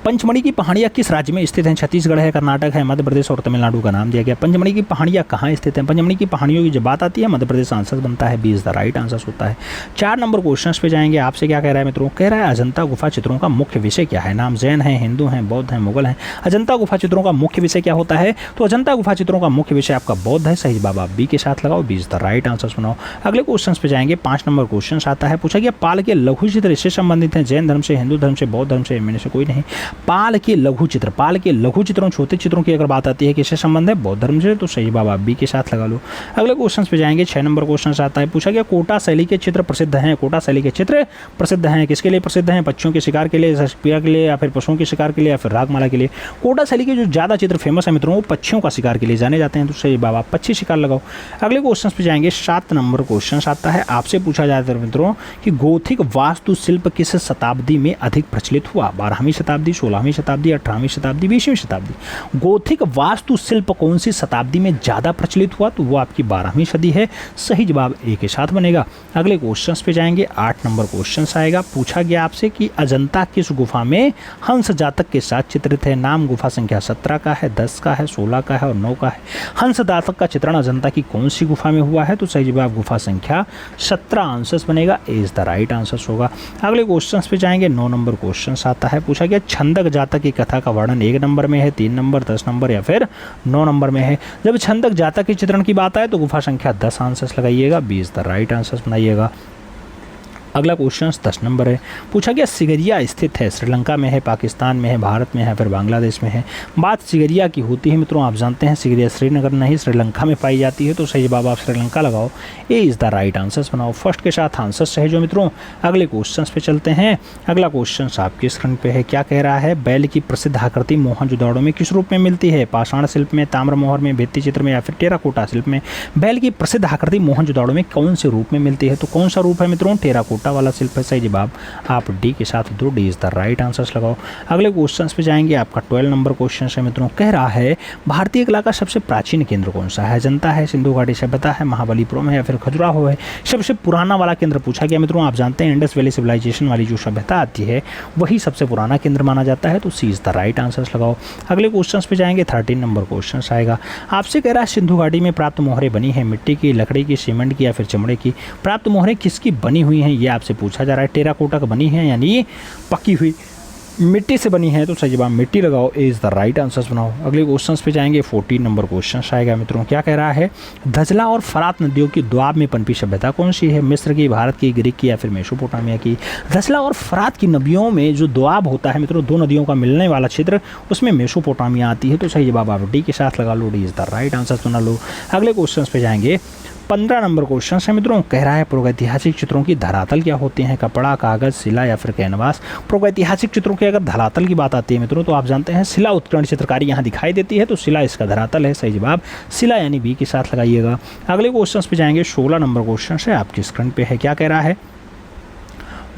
पंचमढ़ी की पहाड़ियाँ किस राज्य में स्थित हैं, छत्तीसगढ़ है, कर्नाटक है, मध्य प्रदेश और तमिलनाडु का नाम दिया गया। पंचमढ़ी की पहाड़ियाँ कहाँ स्थित हैं, पंचमढ़ी की पहाड़ियों की जब बात आती है मध्य प्रदेश आंसर बनता है, 20 द राइट आंसर होता है। 4 नंबर क्वेश्चन पे जाएंगे। आपसे क्या कह रहा है मित्रों, कह रहा है अजंता गुफा चित्रों का मुख्य विषय क्या है। नाम जैन है, हिंदू हैं, बौद्ध हैं, मुगल हैं। अजंता गुफा चित्रों का मुख्य विषय क्या होता है, तो अजंता गुफा चित्रों का मुख्य विषय आपका बौद्ध है, सही जवाब आप बी के साथ लगाओ, 20 द राइट आंसर बनाओ। अगले क्वेश्चन पे जाएंगे। 5 नंबर क्वेश्चन आता है, पूछा गया पाल के लघु चित्र इससे संबंधित हैं, जैन धर्म से, हिंदू धर्म से, बौद्ध धर्म से, इनमें से कोई नहीं। पाल के लघु चित्र, पाल के लघु चित्रों छोटे चित्रों की अगर बात आती है किससे संबंध है, बौद्ध धर्म से, तो सही जवाब आप बी के साथ लगा लो। अगले क्वेश्चन पे जाएंगे, 6 नंबर क्वेश्चन आता है, पूछा गया कोटा शैली के चित्र प्रसिद्ध हैं, कोटा शैली के चित्र प्रसिद्ध हैं, किसके लिए प्रसिद्ध हैं, पक्षियों के शिकार के लिए, पीड़ा के लिए, या फिर पशुओं के शिकार के लिए, या फिर रागमाला के लिए। कोटा शैली के जो ज़्यादा चित्र फेमस है मित्रों वो पक्षियों का शिकार के लिए जाने जाते हैं, तो सही जवाब आप पक्षी शिकार लगाओ। अगले क्वेश्चन पे जाएंगे, 7 नंबर क्वेश्चन आता है, आपसे पूछा जाता है मित्रों कि गोथिक वास्तुशिल्प किस शताब्दी में अधिक प्रचलित हुआ, 12वीं शताब्दी, 16वीं शताब्दी, 18वीं शताब्दी, 20वीं शताब्दी। गोथिक वास्तुशिल्प कौन सी शताब्दी में ज़्यादा प्रचलित हुआ, तो वो आपकी 12वीं सदी है, सही जवाब ए के साथ बनेगा। अगले क्वेश्चन पे जाएंगे, 8 नंबर क्वेश्चन आएगा, पूछा गया आपसे कि अजंता किस गुफा में हंस जातक के साथ चित्रित है, नाम गुफा संख्या 17 का है, 10 का है, 16 का है और 9 का है। हंस जातक का चित्रण अजंता की कौन सी गुफा में हुआ है, तो सही जवाब गुफा संख्या 17 आंसर बनेगा, ए इज द राइट आंसर होगा। अगले क्वेश्चन पे जाएंगे, 9 नंबर क्वेश्चन आता है, पूछा गया छंदक जातक की कथा का वर्णन 1 नंबर में है, 3 नंबर, 10 नंबर या फिर 9 नंबर में है। जब छंदक जातक के चित्रण की बात आए तो गुफा संख्या 10 आंसर लगाइएगा, 20 द राइट आंसर बनाइएगा। अगला क्वेश्चन 10 नंबर है, पूछा गया सिगरिया स्थित है, श्रीलंका में है, पाकिस्तान में है, भारत में है, फिर बांग्लादेश में है। बात सिगरिया की होती है मित्रों, आप जानते हैं सिगरिया श्रीनगर नहीं श्रीलंका में पाई जाती है, तो सही जवाब आप श्रीलंका लगाओ, A is the right answer बनाओ। फर्स्ट के साथ आंसर सही जो मित्रों। अगले क्वेश्चन पे चलते हैं, अगला क्वेश्चन आपके स्क्रीन पे है, क्या कह रहा है, बैल की प्रसिद्ध आकृति मोहनजोदड़ो में किस रूप में मिलती है, पाषाण शिल्प में, ताम्र मोहर में, भित्ति चित्र में या फिर टेराकोटा शिल्प में। बैल की प्रसिद्ध आकृति मोहनजोदड़ो में कौन से रूप में मिलती है, तो कौन सा रूप है मित्रों, टेराकोटा वाला शिल्प है, सही जवाब आप डी के साथ दो, D is the right answer लगाओ। अगले क्वेश्चन पे जाएंगे, आपका 12 नंबर क्वेश्चन है मित्रों, कह रहा है भारतीय कला का सबसे प्राचीन केंद्र कौन सा है, अजंता है, सिंधु घाटी सभ्यता है, महाबलीपुरम है या फिर खजुराहो है। सबसे पुराना वाला केंद्र पूछा गया मित्रों, आप जानते हैं इंडस वैली सिविलाइजेशन वाली जो सभ्यता आती है वही सबसे पुराना केंद्र माना जाता है, तो सी इज द राइट आंसर लगाओ। अगले क्वेश्चन पे जाएंगे, 13 नंबर क्वेश्चन आएगा, आपसे कह रहा है सिंधु घाटी में प्राप्त मोहरें बनी है मिट्टी की, लकड़ी की, सीमेंट की या फिर चमड़े की। प्राप्त मोहरें किसकी बनी हुई हैं ये आपसे पूछा जा रहा है, टेराकोटा का बनी है यानी पकी हुई मिट्टी से बनी है, तो सही जवाब मिट्टी लगाओ, ए इज द राइट आंसर बनाओ। अगले क्वेश्चन पे जाएंगे, 14 नंबर क्वेश्चन आएगा मित्रों, क्या कह रहा है, धजला और फरात नदियों की द्वाब में पनपी सभ्यता कौन सी है, मिस्र की, भारत की, ग्रीक की या फिर मेसोपोटामिया की। धजला और फरात की नदियों में जो द्वाब होता है मित्रों, दो नदियों का मिलने वाला क्षेत्र, उसमें मेसोपोटामिया आती है, तो सही जवाब आप डी के साथ लगा लो, D is the right answer बना लो। अगले क्वेश्चन पे जाएंगे, 15 नंबर क्वेश्चन है मित्रों, कह रहा है प्रागैतिहासिक चित्रों की धरातल क्या होते हैं, कपड़ा, कागज, शिला या फिर कैनवास। प्रागैतिहासिक चित्रों की अगर धरातल की बात आती है मित्रों, तो आप जानते हैं शिला उत्कीर्ण चित्रकारी यहाँ दिखाई देती है, तो शिला इसका धरातल है, सही जवाब शिला यानी बी के साथ लगाइएगा। अगले क्वेश्चन पे जाएंगे, 16 नंबर क्वेश्चन है, आपकी स्क्रीन पे है, क्या कह रहा है,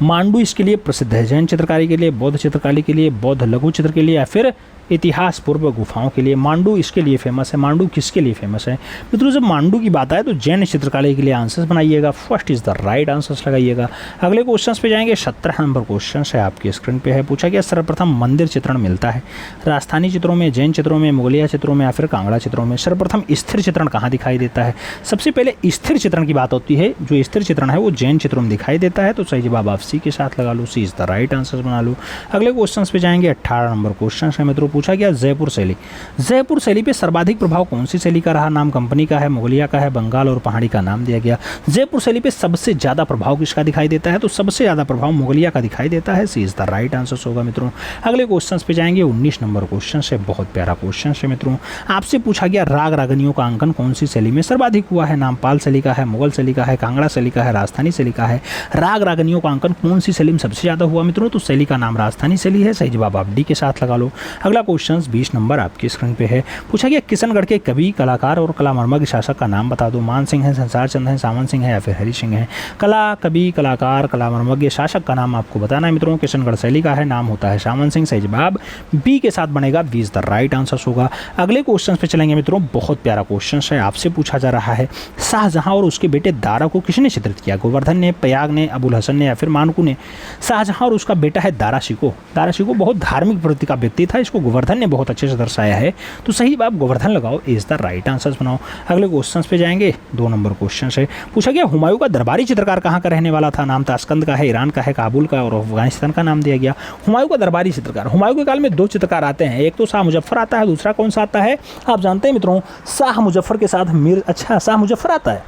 मांडू इसके लिए प्रसिद्ध है, जैन चित्रकारी के लिए, बौद्ध चित्रकारी के लिए, बौद्ध लघु चित्र के लिए या फिर इतिहास पूर्व गुफाओं के लिए। मांडू इसके लिए फेमस है, मांडू किसके लिए फेमस है मित्रों, जब मांडू की बात आए तो जैन चित्रकला के लिए आंसर्स बनाइएगा, first is the right answers लगाइएगा। अगले क्वेश्चन पे जाएंगे, 17 नंबर क्वेश्चन है, आपके स्क्रीन पे है, पूछा गया सर्वप्रथम मंदिर चित्रण मिलता है राजस्थानी चित्रों में, जैन चित्रों में, मुगलिया चित्रों में या फिर कांगड़ा चित्रों में। सर्वप्रथम स्थिर चित्रण कहाँ दिखाई देता है, सबसे पहले स्थिर चित्रण की बात होती है, जो स्थिर चित्रण है वो जैन चित्रों में दिखाई देता है, तो सही जवाब आप सी के साथ लगा लो, सी इज द राइट आंसर बना लो। अगले क्वेश्चन पे जाएंगे, 18 नंबर क्वेश्चन है मित्रों, पूछा गया जयपुर शैली, जयपुर शैली पे सर्वाधिक प्रभाव कौन सी शैली का रहा, नाम कंपनी का है, मुगलिया का है, बंगाल और पहाड़ी का नाम दिया गया। जयपुर शैली पे सबसे ज्यादा प्रभाव किसका दिखाई देता है, तो सबसे ज्यादा प्रभाव मुगलिया का दिखाई देता है, सी इज द राइट आंसर होगा मित्रों। अगले क्वेश्चन पे जाएंगे, 19 नंबर क्वेश्चन है, बहुत प्यारा क्वेश्चन है मित्रों, आपसे पूछा गया राग रागनियों का अंकन कौन सी शैली में सर्वाधिक हुआ है, नाम पाल शैली का है, मुगल शैली का है, कांगड़ा शैली का है, राजस्थानी शैली का है। राग रागनियों का अंकन कौन सी शैली में सबसे ज्यादा हुआ मित्रों, तो शैली का नाम राजस्थानी शैली है, सही जवाब आप डी के साथ लगा लो। अगला क्वेश्चन 20 नंबर आपकी स्क्रीन पे है, पूछा गया किशनगढ़ के कवि, कलाकार और कलामर्मज्ञ शासक का नाम बता दो। मान सिंह है, संसार चंद है, सावन सिंह है या फिर हरि सिंह है। कला, कवि, कलाकार, कलामर्मज्ञ शासक का नाम आपको बताना है मित्रों, किशनगढ़ शैली का है, नाम होता है सावन सिंह, सही जवाब बी के साथ बनेगा, B is the right answer होगा। अगले क्वेश्चन पे चलेंगे मित्रों, बहुत प्यारा क्वेश्चन है, आपसे पूछा जा रहा है शाहजहां और उसके बेटे दारा को किसने चित्रित किया, गोवर्धन ने, पयाग ने, अबुल हसन ने या फिर मानकू ने। शाहजहां और उसका बेटा है दारा शिकोह, दारा शिकोह बहुत धार्मिक प्रवृत्ति का व्यक्ति था, इसको गोवर्धन ने बहुत अच्छे से दर्शाया है, तो सही बात गोवर्धन लगाओ, इज द राइट आंसर बनाओ। अगले क्वेश्चन पे जाएंगे, 2 नंबर क्वेश्चन है, पूछा गया हुमायूं का दरबारी चित्रकार कहाँ का रहने वाला था, नाम ताशकंद का है, ईरान का है, काबुल का और अफगानिस्तान का नाम दिया गया। हुमायूं का दरबारी चित्रकार, हुमायूं के काल में 2 चित्रकार आते हैं, एक तो शाह मुजफ्फर आता है, दूसरा कौन सा आता है आप जानते हैं मित्रों, शाह मुजफ्फर के साथ शाह मुजफ्फर आता है,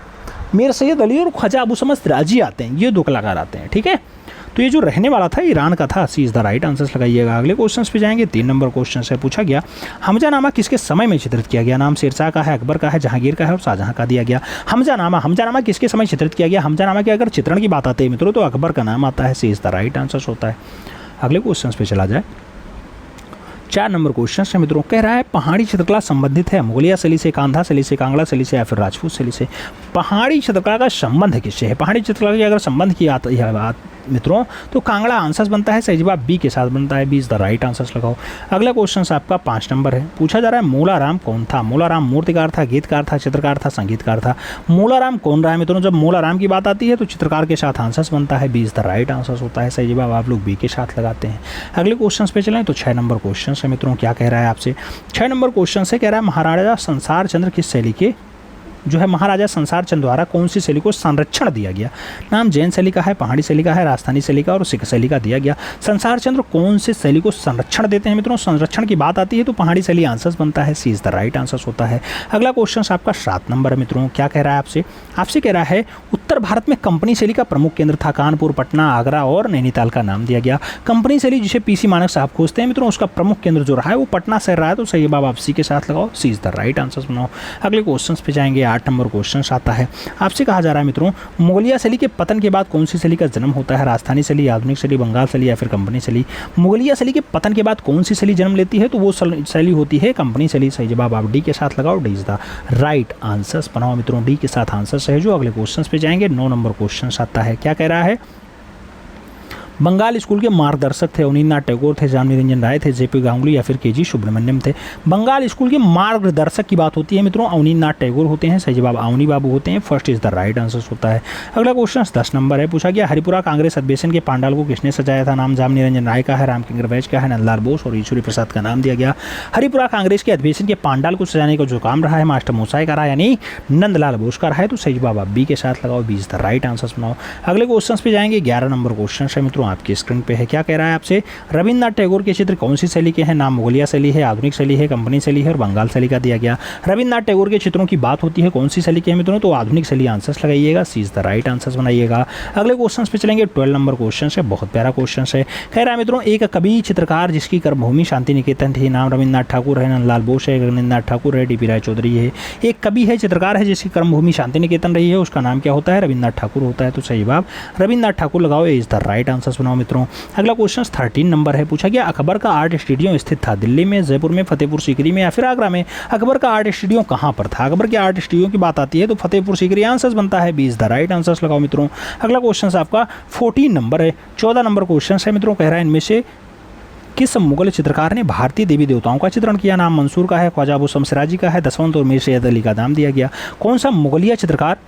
मीर सैयद अली और ख्वाजा अबू समस्त राजी आते हैं, ये 2 कलाकार आते हैं, ठीक है। तो ये जो रहने वाला था ईरान का था, सी इज़ द राइट आंसर लगाइएगा। अगले क्वेश्चन पे जाएंगे। 3 नंबर क्वेश्चन से पूछा गया हमजानामा किसके समय में चित्रित किया गया? नाम शेरशाह का है, अकबर का है, जहांगीर का है और शाहजहां का दिया गया। हमजानामा किसके समय चित्रित किया गया? हमजानामा के अगर चित्रण की बात आती है मित्रों तो अकबर का नाम आता है, सी इज़ द राइट आंसर होता है। अगले क्वेश्चन पे चला जाए। 4 नंबर क्वेश्चन से मित्रों कह रहा है पहाड़ी चित्रकला संबंधित है मुगलिया शैली से, कांधा शैली से, कांगड़ा शैली से या फिर राजपूत शैली से? पहाड़ी चित्रकला का संबंध किससे है? पहाड़ी चित्रकला की अगर संबंध की आती है बात मित्रों तो कांगड़ा आंसर बनता है, सही जवाब बी के साथ बनता है, B is the right answer लगाओ। अगला क्वेश्चन आपका 5 नंबर है। पूछा जा रहा है मूलाराम कौन था? मूलाराम मूर्तिकार था, गीतकार था, चित्रकार था, संगीतकार था? मूलाराम कौन रहा है मित्रों? जब मूलाराम की बात आती है तो चित्रकार के साथ आंसर बनता है, B is the right answer होता है, सही जवाब आप लोग बी के साथ लगाते हैं। अगले क्वेश्चन पे चलें तो 6 नंबर क्वेश्चन है मित्रों, क्या कह रहा है आपसे? 6 नंबर क्वेश्चन से कह रहा है महाराजा संसार चंद्र किस शैली के जो है महाराजा संसार चंद द्वारा कौन सी शैली को संरक्षण दिया गया? नाम जैन शैली का है, पहाड़ी शैली का है, राजस्थानी शैली का और सिख शैली का दिया गया। संसार चंद्र कौन से शैली को संरक्षण देते हैं मित्रों? संरक्षण की बात आती है तो पहाड़ी शैली आंसर बनता है, सी इज द राइट आंसर होता है। अगला क्वेश्चन आपका 7 नंबर है मित्रों, क्या कह रहा है आपसे? आपसे कह रहा है उत्तर भारत में कंपनी शैली का प्रमुख केंद्र था, कानपुर, पटना, आगरा और नैनीताल का नाम दिया गया। कंपनी शैली जिसे पीसी मानक साहब खोजते हैं मित्रों उसका प्रमुख केंद्र जो रहा है वो पटना शहर रहा है, तो सही जवाब आप सी के साथ लगाओ, सी इज द राइट आंसर बनाओ। अगले क्वेश्चन पे जाएंगे। 8 नंबर क्वेश्चन आता है। आपसे कहा जा रहा है मित्रों मुगलिया शैली के पतन के बाद कौन सी शैली का जन्म होता है? राजस्थानी शैली, आधुनिक शैली, बंगाल शैली या फिर कंपनी शैली? मुगलिया शैली के पतन के बाद कौन सी शैली जन्म लेती है? तो वो शैली होती है कंपनी शैली, सही जवाब आप डी के साथ लगाओ, D is the right answer बनाओ मित्रों, डी के साथ आंसर है जो। अगले क्वेश्चन पे जाएंगे। 9 नंबर क्वेश्चन आता है, क्या कह रहा है? बंगाल स्कूल के मार्गदर्शक थे अवनींद्रनाथ टैगोर थे, जामनी रंजन राय थे, जेपी गांगुली या फिर केजी सुब्रमण्यम थे? बंगाल स्कूल के मार्गदर्शक की बात होती है मित्रों अवनींद्रनाथ टैगोर होते हैं, सही जवाब अवनी बाबू होते हैं, first is the right answer होता है। अगला क्वेश्चन 10 नंबर है। पूछा गया हरिपुरा कांग्रेस अधिवेशन के पांडाल को किसने सजाया था? नाम जामनी रंजन राय का है, रामकिंकर वैज का है, नंदलाल बोस और ईश्वरी प्रसाद का नाम दिया गया। हरिपुरा कांग्रेस के अधिवेशन के पांडाल को सजाने का जो काम रहा है मास्टर मोसाई का रहा यानी नंदलाल बोस का रहा है, तो सही जवाब आप बी के साथ लगाओ, B is the right answer बनाओ। अगले क्वेश्चन पे जाएंगे। 11 नंबर क्वेश्चन है मित्रों आपकी स्क्रीन पे है, क्या कह रहा है आपसे? रविन्द्रनाथ टैगोर के चित्र कौन सी शैली के हैं? नाम मुगलिया शैली है, आधुनिक शैली है, कंपनी शैली है और बंगाल शैली का दिया गया। रविन्द्रनाथ टैगोर के चित्रों की बात होती है कौन सी शैली के हैं मित्रों? तो आधुनिक शैली आंसर लगाइएगा, सी इज द राइट आंसर बनाइएगा। अगले क्वेश्चन पे चलेंगे। 12 नंबर क्वेश्चन है, बहुत प्यारा क्वेश्चन है। कह रहा है मित्रों एक कवि चित्रकार जिसकी कर्मभूमि शांति निकेतन थी, नाम रविन्द्रनाथ ठाकुर है, नंदलाल बोस है, रविन्द्रनाथ ठाकुर है, डीपी राय चौधरी है। एक कवि है चित्रकार है जिसकी कर्मभूमि शांति निकेतन रही है, उसका नाम क्या होता है? रविन्द्रनाथ ठाकुर होता है, तो सही जवाब रविन्द्रनाथ ठाकुर लगाओ, इज द राइट आंसर बनाओ मित्रों। अगला क्वेश्चन 13 नंबर है। पूछा गया अकबर का आर्ट स्टूडियो स्थित था दिल्ली में, जयपुर में, फतेहपुर सीकरी में या फिर आगरा में? अकबर का आर्ट स्टूडियो कहां पर था? अकबर के आर्ट स्टूडियो की बात आती है तो फतेहपुर सीकरी आंसर बनता है, B is the right answer लगाओ मित्रों। अगला क्वेश्चन आपका 14 नंबर है। 14 नंबर क्वेश्चन है मित्रों, कह रहा है इनमें से किस मुगल चित्रकार ने भारतीय देवी देवताओं का चित्रण किया? नाम मंसूर का है, ख्वाजा अबू शम्स सिराजी का है, दसवंत और मीर सैयद अली का नाम दिया गया। कौन सा मुगलिया चित्रकार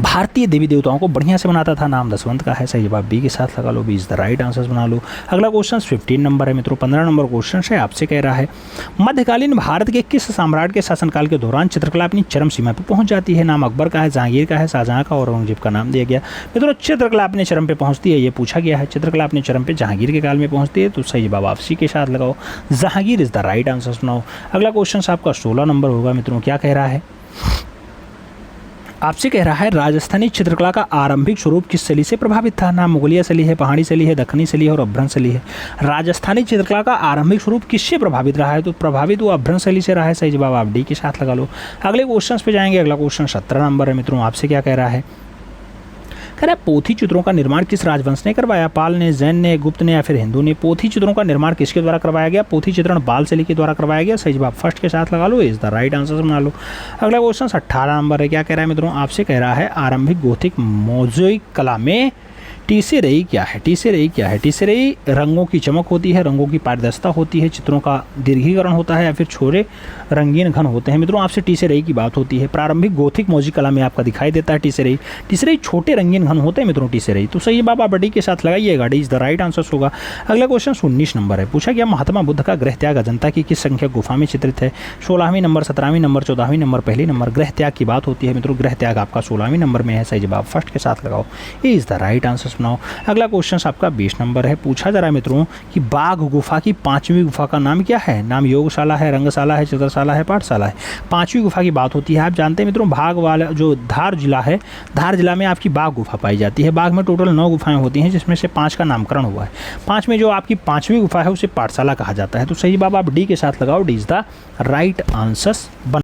भारतीय देवी देवताओं को बढ़िया से बनाता था? नाम दसवंत का है, सही जवाब बी के साथ लगा लो, B is the right answer बना लो। अगला क्वेश्चन 15 नंबर है मित्रों। 15 नंबर क्वेश्चन है, आपसे कह रहा है मध्यकालीन भारत के किस सम्राट के शासनकाल के दौरान चित्रकला अपनी चरम सीमा पर पहुंच जाती है? नाम अकबर का है, जहांगीर का है, शाहजहां का और औरंगजेब का नाम दिया गया। मित्रों चित्रकला अपने चरम पे पहुंचती है, ये पूछा गया है। चित्रकला अपने चरम पे जहांगीर के काल में पहुंचती है, तो सही जवाब आप सी के साथ लगाओ, Jahangir is the right answer बनाओ। अगला क्वेश्चन आपका 16 नंबर होगा मित्रों, क्या कह रहा है? आपसे कह रहा है राजस्थानी चित्रकला का आरंभिक स्वरूप किस शैली से प्रभावित था? नाम मुगलिया शैली है, पहाड़ी शैली है, दक्षिणी शैली है और अभ्रंश शैली है। राजस्थानी चित्रकला का आरंभिक स्वरूप किससे प्रभावित रहा है? तो प्रभावित वो अभ्रंश शैली से रहा है, सही जवाब आप डी के साथ लगा लो। अगले क्वेश्चन पे जाएंगे। अगला क्वेश्चन 17 नंबर है मित्रों, आपसे क्या कह रहा है? कह रहा है पोथी चित्रों का निर्माण किस राजवंश ने करवाया? पाल ने, जैन ने, गुप्त ने या फिर हिंदू ने? पोथी चित्रों का निर्माण किसके द्वारा करवाया गया? पोथी चित्रण बाल शैली के द्वारा करवाया गया, सही जवाब फर्स्ट के साथ लगा लो, इज द राइट आंसर बना लो। अगला क्वेश्चन 18 नंबर है, क्या कह रहा है मित्रों? आपसे कह रहा है आरंभिक गोथिक मोज़ेक कला में टीसेरई क्या है? टीसेरई क्या है? टीसेरई रंगों की चमक होती है, रंगों की पारदर्शिता होती है, चित्रों का दीर्घीकरण होता है या फिर छोरे रंगीन घन होते हैं। मित्रों आपसे टीसेरई की बात होती है। प्रारंभिक गोथिक मोज़ेक कला में आपका दिखाई देता है टीसेरई। टीसेरई छोटे रंगीन घन होते हैं मित्रों टीसेरई, तो सही बाबा बडी के साथ लगाइएगा, D is the right answer होगा। अगला क्वेश्चन 19 नंबर है। पूछा गया महात्मा बुद्ध का गृह त्याग अजंता की किस संख्या गुफा में चित्रित है? 16वीं नंबर, 17वीं नंबर, 14वीं नंबर, पहली नंबर? गृह त्याग की बात होती है मित्रों, गृह त्याग आपका 16वीं नंबर में है, सही जवाब फर्स्ट के साथ लगाओ, ए इज द राइट आंसर सुनाओ। अगला क्वेश्चन आपका 20 नंबर है, पूछा जा रहा है मित्रों कि बाघ गुफा की 5वीं गुफा का नाम क्या है। नाम योगशाला है, रंगशाला है, चित्रशाला है, पाठशाला है। 5वीं गुफा की बात होती है। आप जानते हैं मित्रों बाघ वाला जो धार जिला है, धार जिला में आपकी बाघ गुफा पाई जाती है। बाघ में टोटल 9 गुफाएं होती हैं जिसमें से 5 का नामकरण हुआ है। 5 में जो आपकी 5वीं गुफा है उसे पाठशाला कहा जाता है। तो सही जवाब आप डी के साथ लगाओ, D is the right answer.